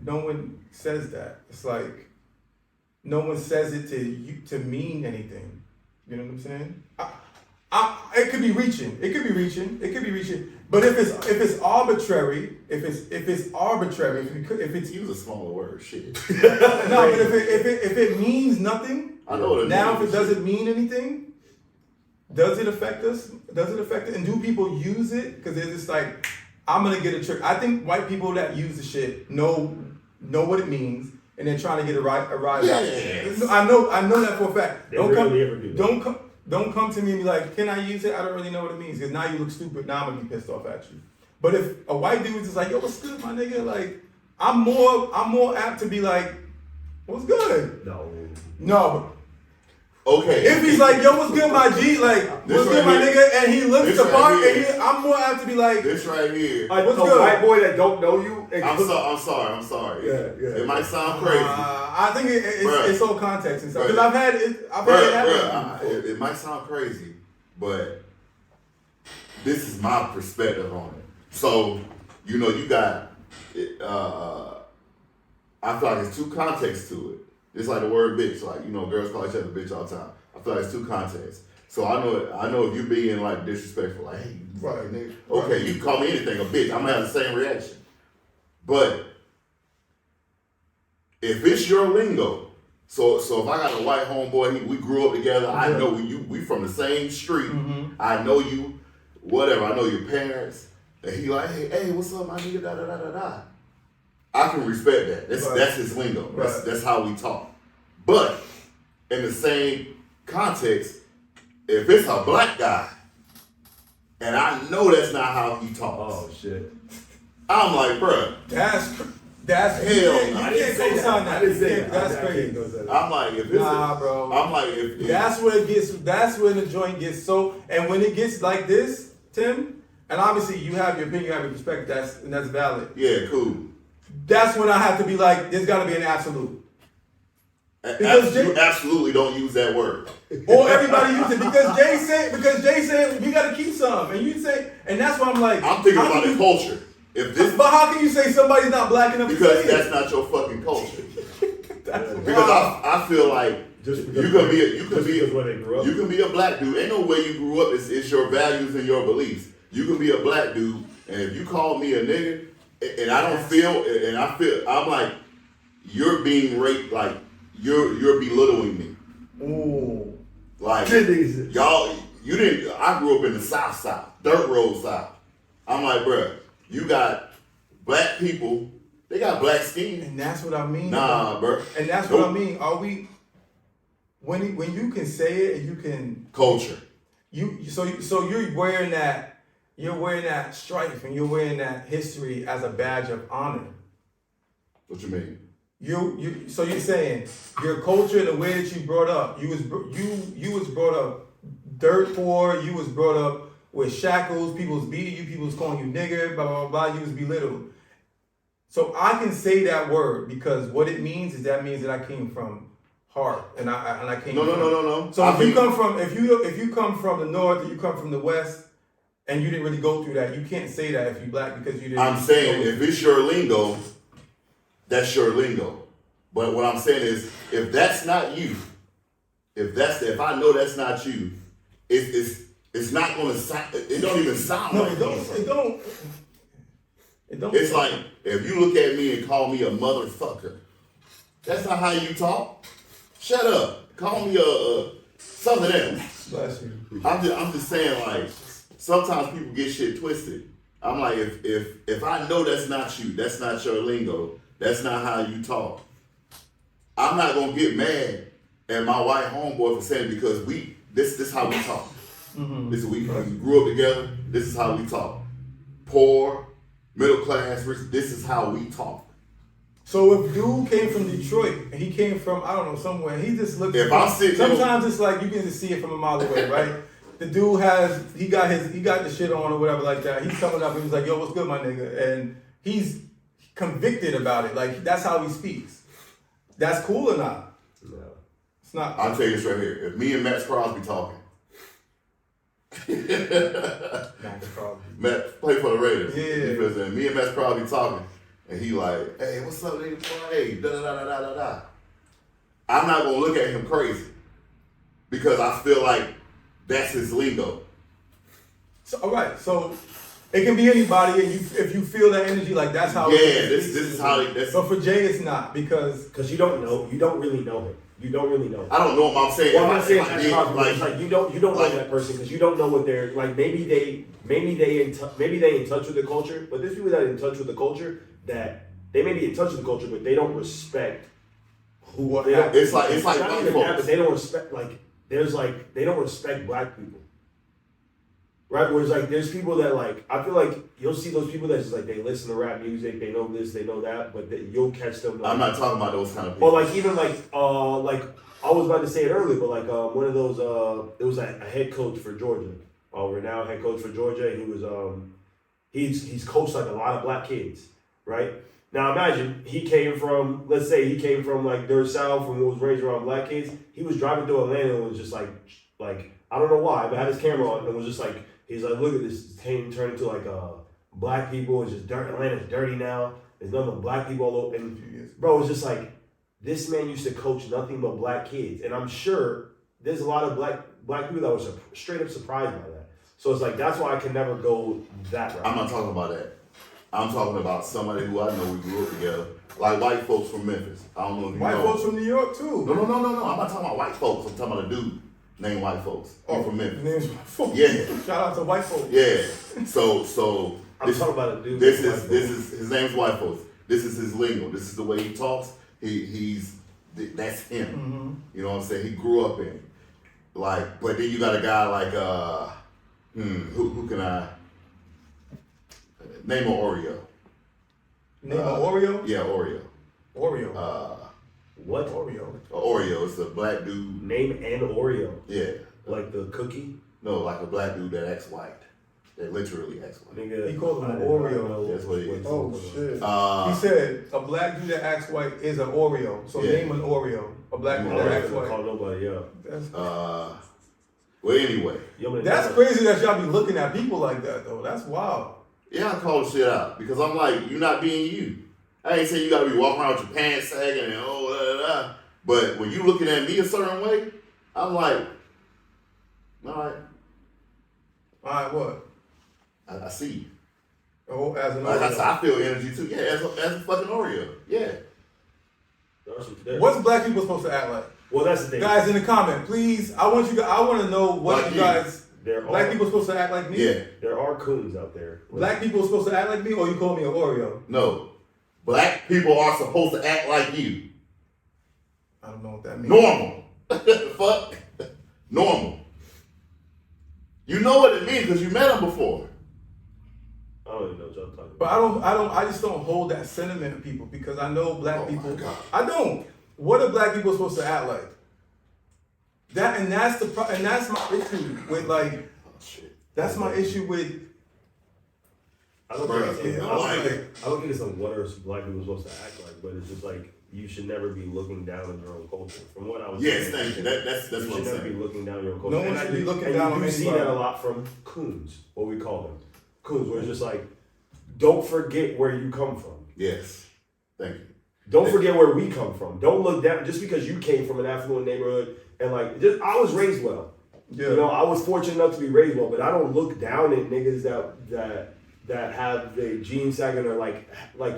no one says that. It's like no one says it to mean anything. You know what I'm saying? It could be reaching. But if it's arbitrary, if it's use a smaller word, shit. No, but if it means nothing, I know what it now means. if it doesn't mean anything, does it affect us? Does it affect it? And do people use it? Because they're just like, I'm gonna get a trick. I think white people that use the shit know what it means, and they're trying to get a rise out. Yes. I know that for a fact. Don't come to me and be like, can I use it? I don't really know what it means. Because now you look stupid. Now I'm gonna be pissed off at you. But if a white dude is just like, yo, what's good, my nigga? Like, I'm more apt to be like, what's good? No. Okay. If he's like, yo, what's good, my G? Like, what's good, my nigga? And he looks the part, and I'm more apt to be like, this right here. What's good? A white boy that don't know you. I'm sorry. Yeah. It might sound crazy. I think it's all context and stuff. Because I've had it happen. It might sound crazy, but this is my perspective on it. So, you got, I feel like there's two contexts to it. It's like the word bitch. Like, girls call each other bitch all the time. I feel like there's two contexts. So I know if you being like disrespectful, like, hey, you fucking nigga. Okay, you can call me anything a bitch. I'm gonna have the same reaction. But if it's your lingo, so if I got a white homeboy, we grew up together, I know we from the same street. I know you, whatever. I know your parents, and he like, hey, what's up, my nigga? Da da da da da. I can respect that. That's his lingo. That's how we talk. But in the same context, if it's a black guy, and I know that's not how he talks. Oh shit. I'm like, bruh. That's hell. I didn't say that. I didn't say that. That's crazy. I'm like, if it's bro. I'm like, if that's where it gets. That's when the joint gets so. And when it gets like this, Tim, and obviously you have your opinion, you have your perspective. That's valid. Yeah, cool. That's when I have to be like, there's got to be an absolute. You absolutely don't use that word. Or everybody uses it because Jay said we got to keep some, and you say, and that's why I'm like, I'm thinking about the culture. But how can you say somebody's not black enough? Because that's not your fucking culture. Because I feel like you can be a black dude. Ain't no way you grew up. It's your values and your beliefs. You can be a black dude, and if you call me a nigga, and I don't feel, and I'm like, you're being raped, like you're belittling me. Ooh. Like y'all, you didn't. I grew up in the South, dirt road South. I'm like, bruh, you got black people. They got black skin, and that's what I mean. Nah, bro. And that's what I mean. Are we? When you can say it, and you can culture. So you're wearing that. You're wearing that strife, and you're wearing that history as a badge of honor. What you mean? So you're saying your culture, the way that you brought up, you was brought up dirt poor. You was brought up with shackles. People was beating you. People was calling you nigger. Blah blah blah. You was belittled. So I can say that word because what it means is that means that I came from heart, and I came. No. So if you come from the north, or you come from the west, and you didn't really go through that, you can't say that if you black because you didn't. I'm saying if it's your lingo, that's your lingo. But what I'm saying is, if that's not you, if I know that's not you, it's not gonna sound. It don't even sound like it don't. It's like if you look at me and call me a motherfucker, that's not how you talk. Shut up. Call me a something else. Bless you. I'm just saying, like, sometimes people get shit twisted. I'm like, if I know that's not you, that's not your lingo, that's not how you talk, I'm not gonna get mad at my white homeboy for saying it because this is how we talk. Mm-hmm. We grew up together. This is how we talk. Poor, middle class, rich. This is how we talk. So if dude came from Detroit and he came from I don't know somewhere, he just looked. Sometimes it's like you can just see it from a mile away, right? The dude he got the shit on or whatever like that. He's coming up and he's like, "Yo, what's good, my nigga?" And he's convicted about it. Like that's how he speaks. That's cool or not? No, it's not. I'll tell you this right here. If me and Max Crosby talking, Matt play for the Raiders. Yeah. And me and Max Crosby talking, and he like, "Hey, what's up, nigga? Hey, da da da da da da." I'm not gonna look at him crazy because I feel like that's his lingo. So, all right, so it can be anybody, and if you feel that energy, like that's how. Yeah, this is how. But for Jay, it's not because you don't really know him. You don't really know him. I don't know what I'm saying. Well, I'm not saying that's like you don't know that person because you don't know what they're like. Maybe they in touch with the culture, but there's people that are in touch with the culture that they may be in touch with the culture, but they don't respect who. It's like not even that, but they don't respect they don't respect black people. Right? Whereas like there's people that like I feel like you'll see those people that just like they listen to rap music, they know this, they know that, but you'll catch them. Like, I'm not talking about those kind of people. Or like even like I was about to say it earlier, but like one of those, it was a head coach for Georgia, renowned head coach for Georgia. He was he's coached like a lot of black kids, right? Now imagine he came from, let's say he came from like their South and was raised around black kids. He was driving through Atlanta and was just like I don't know why, but had his camera on and was just like, he's like, look at this team turn into like black people. It's just dirt. Atlanta's dirty now. There's nothing but black people all over. And bro, it's just like, this man used to coach nothing but black kids. And I'm sure there's a lot of black people that were straight up surprised by that. So it's like, that's why I can never go that route. I'm not talking about that. I'm talking about somebody who I know we grew up together. Like white folks from Memphis. I don't know if you White know. folks from New York too. No. I'm not talking about white folks. I'm talking about a dude named white folks. He's from Memphis. Name's white folks. Yeah. Shout out to white folks. Yeah. So I'm talking about a dude. This is his name's white folks. This is his lingo. This is the way he talks. That's him. Mm-hmm. You know what I'm saying? He grew up in it. Like, but then you got a guy like who can I name an Oreo? Name an Oreo? Yeah, Oreo. Oreo. What? Oreo. Oreo. It's a black dude. Name an Oreo. Yeah. Like the cookie? No, like a black dude that acts white. That literally acts white. Nigga, He called him I an didn't Oreo. know That's what he is. Oh shit. He He said a black dude that acts white is an Oreo. So Yeah. name an Oreo. A black dude I that don't acts have to call white. nobody up. well, anyway. That's crazy that y'all be looking at people like that though. That's wild. Yeah, I call the shit out because I'm like, you're not being you. I ain't saying you gotta be walking around with your pants sagging and but when you looking at me a certain way, I'm like, all right. Alright, what? I see you. Oh, as an Like I Oreo. said, I feel energy too. Yeah, as a fucking Oreo. Yeah. What's black people supposed to act like? Well, that's the thing. Guys in the comment, please. I want to know what Like you guys. There Black are, people supposed to act like me. Yeah. There are coons out there. Black people supposed to act like me, or you call me an Oreo? No. Black people are supposed to act like you. I don't know what that means. Normal. The fuck? Normal. You know what it means because you met them before. I don't even know what y'all talking But about. I just don't hold that sentiment of people because I know black Oh my people. God. I don't. What are black people supposed to act like? That's my issue with like. Oh shit. That's my issue with. I don't Bruh, think it's I like it. I don't think it's on what are black people supposed to act like, but it's just like you should never be looking down on your own culture. From what I was Yes, saying, thank you. That's you what I'm should never be saying. looking down on your own culture. No one And should I be do- looking and down you on do see anybody. that a lot from coons, what we call them. Coons, where it's just like, don't forget where you come from. Yes. Thank you. Don't forget where we come from. Don't look down just because you came from an affluent neighborhood and like I was raised well. Yeah. You know, I was fortunate enough to be raised well, but I don't look down at niggas that have the jeans sagging or like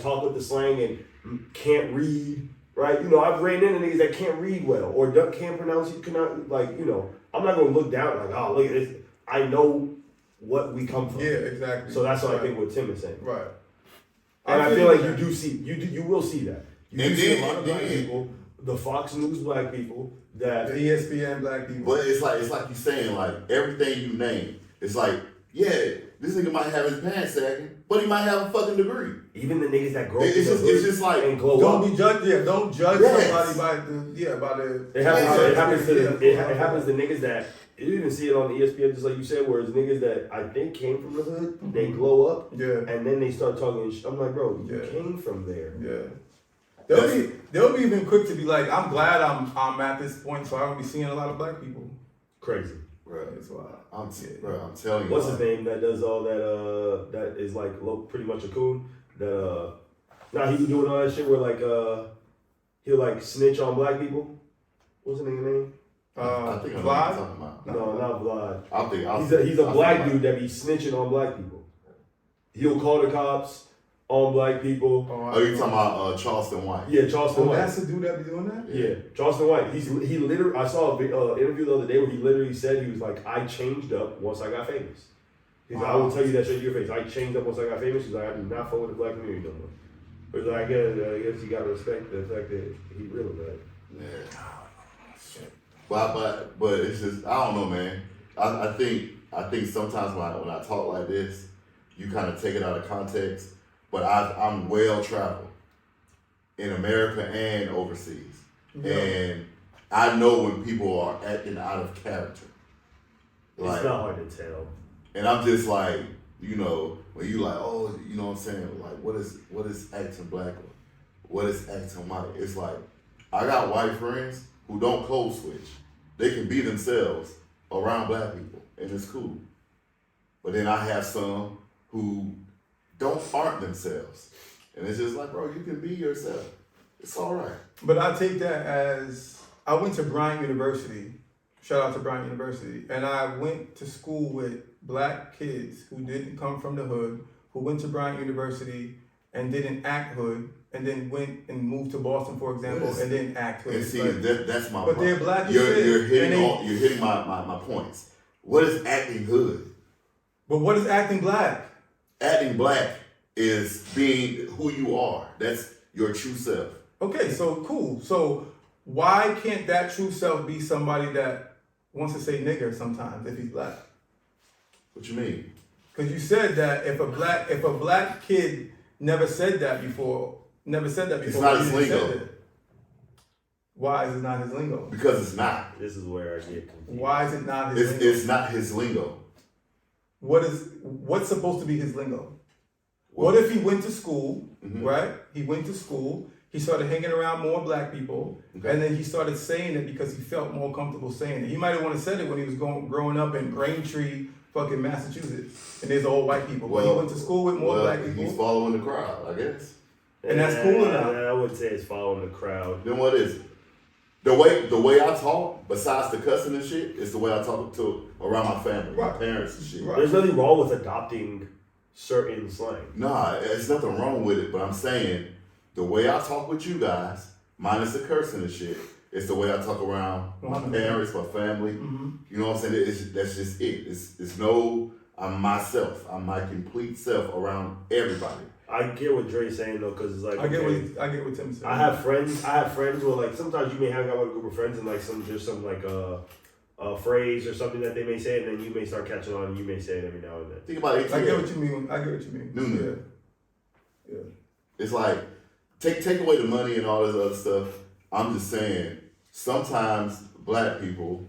talk with the slang and can't read. Right? You know, I've ran into niggas that can't read well or can't pronounce you cannot like, you know, I'm not gonna look down like, oh look at this. I know what we come from. Yeah, exactly. So that's what I think what Tim is saying. Right. And I feel like you do see you will see that. You And do see a then- lot of black then- people, the Fox News black people The that ESPN black people. But it's like you saying, like, everything you name, it's like, yeah, this nigga might have his pants sagging, but he might have a fucking degree. even the niggas that grow up It's in the just- hood it's just like, and glow Don't up. be judged. Yeah, don't judge Yes. somebody by the. It happens. Yeah. It happens to Yeah. it happens to niggas that you even see it on the ESPN, just like you said, where it's niggas that I think came from the hood, they glow up, Yeah. and then they start talking. I'm like, bro, you Yeah. came from there. Yeah. They'll be even quick to be like, I'm glad I'm at this point, so I don't be seeing a lot of black people. Crazy. bro, That's wild. I'm telling you. What's his name that does all that? That is like pretty much a coon. That now he be doing all that shit where like he'll like snitch on black people. What's the nigga name? I think I know what you're Vlad? talking about. No, not Vlad. He's a black dude that be snitching on black people. He'll call the cops on black people. Oh, you talking about Charleston White? Yeah, Charleston White. That's the dude that be doing that? Yeah, Charleston White. He literally. I saw an interview the other day where he literally said he was like, I changed up once I got famous. He's like, I will tell you that straight to your face. I changed up once I got famous. He's like, I do not fuck with the black community no more. But he's like, I guess you gotta respect the fact that he real bad. Yeah. But it's just, I don't know, man. I think sometimes when I talk like this, you kind of take it out of context. But I'm well traveled in America and overseas, Yeah. and I know when people are acting out of character. Like, it's not hard to tell. And I'm just like, you know, when you like, oh, you know what I'm saying? Like, what is acting black or what is acting white? It's like, I got white friends who don't code switch. They can be themselves around black people, and it's cool. But then I have some who aren't themselves. And it's just like, bro, you can be yourself. It's all right. But I take that as, I went to Bryant University. Shout out to Bryant University. And I went to school with black kids who didn't come from the hood, who went to Bryant University and didn't act hood, and then went and moved to Boston, for example, and didn't act hood. And see, like, that's my but point. they're black as You're shit. hitting my points. What is acting hood? But what is acting black? Acting black is being who you are. That's your true self. Okay, so cool. So why can't that true self be somebody that wants to say nigger sometimes if he's black? What you mean? Because you said that if a black kid never said that before. It's not his lingo. Why is it not his lingo? Because it's not. This is where I get confused. Why is it not his lingo? It's not his lingo. What's supposed to be his lingo? What if he went to school, right? He went to school, he started hanging around more black people, and then he started saying it because he felt more comfortable saying it. He might have wanted to said it when he was growing up in Braintree, fucking Massachusetts, and there's all white people. But he went to school with more black people. He's following the crowd, I guess. And that's cool enough. I wouldn't say it's following the crowd. Then what is it? The way I talk, besides the cussing and shit, is the way I talk to around my family, my parents and shit. Right. There's nothing wrong with adopting certain slang. Nah, there's nothing wrong with it, but I'm saying the way I talk with you guys, minus the cursing and shit, it's the way I talk around my parents, my family. You know what I'm saying? That's just it. It's no, I'm myself. I'm my complete self around everybody. I get what Dre's saying though, because it's like I get what Tim's saying. I have friends where like sometimes you may hang out with a group of friends and like there's some like a phrase or something that they may say, and then you may start catching on and you may say it every now and then. Think about it. I get what you mean. Nunu. Yeah. It's like take away the money and all this other stuff. I'm just saying sometimes black people,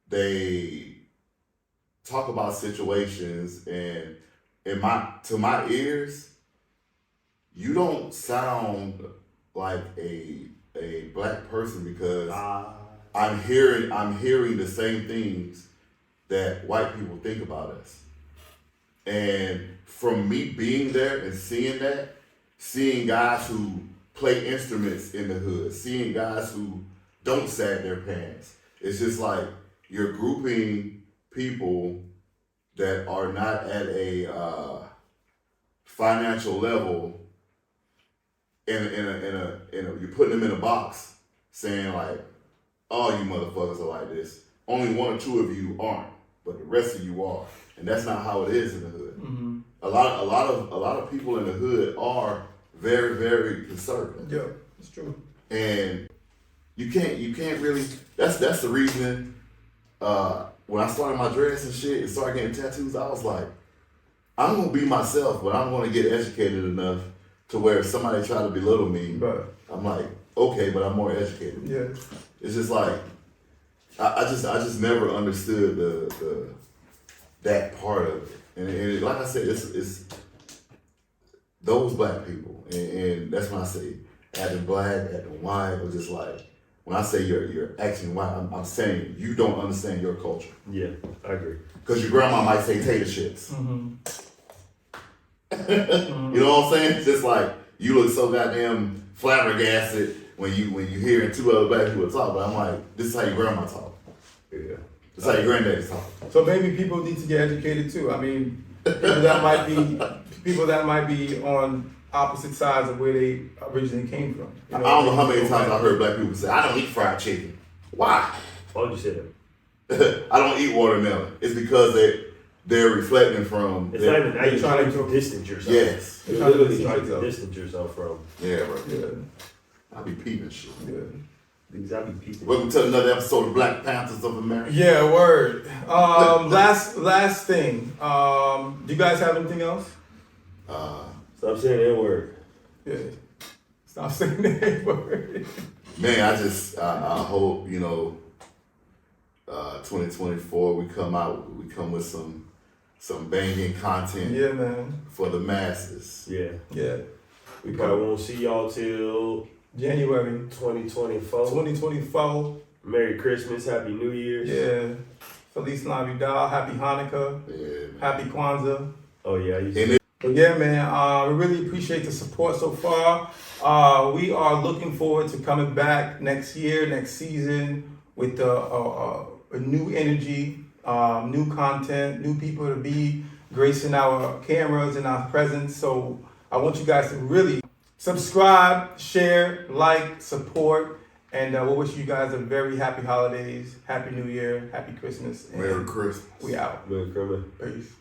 they talk about situations and to my ears, you don't sound like a black person because I'm hearing the same things that white people think about us. And from me being there and seeing guys who play instruments in the hood, seeing guys who don't sag their pants, it's just like you're grouping people that are not at a financial level you're putting them in a box saying like, all you motherfuckers are like this. Only one or two of you aren't, but the rest of you are. And that's not how it is in the hood. A lot of people in the hood are very, very conservative. Yeah, it's true. And you can't really, that's the reason when I started my dress and shit and started getting tattoos, I was like, I'm gonna be myself, but I'm gonna get educated enough to where if somebody try to belittle me, I'm like, okay, but I'm more educated. Yeah. It's just like I just never understood that part of it. And like I said, it's those black people, and that's when I say acting black, acting white, or just like when I say you're acting white, I'm saying you don't understand your culture. Yeah, I agree. Because your grandma might say tater chips. You know what I'm saying? It's just like you look so goddamn flabbergasted when you hearing two other black people talk. But I'm like, this is how your grandma talk. Yeah. This is how your granddaddy talk. So maybe people need to get educated too. I mean, people that might be on opposite sides of where they originally came from. I don't know how many times I heard black people say, I don't eat fried chicken. Why? Why would you say that? I don't eat watermelon. It's because they're reflecting from. It's not even that. You're trying to distance yourself. Yes. You're literally trying to distance yourself from. Yeah, bro. Yeah. I be peeping shit. Yeah. Because I be peeping. Welcome to another episode of Black Panthers of America. Yeah, word. Last thing. Do you guys have anything else? Stop saying that word. Yeah. Stop saying that word. Man, I hope, 2024 we come with some banging content Yeah, man. for the masses. Yeah. Yeah. We probably won't see y'all till January 2024. 2024. Merry Christmas, Happy New Year's. Yeah. Feliz Navidad. Happy Hanukkah. Yeah, man. Happy Kwanzaa. Oh yeah, But yeah, man, we really appreciate the support so far. We are looking forward to coming back next year, next season with a new energy, new content, new people to be gracing our cameras and our presence. So I want you guys to really subscribe, share, like, support, and we'll wish you guys a very happy holidays, happy New Year, happy Christmas. And Merry Christmas. we out. Merry Christmas. Peace.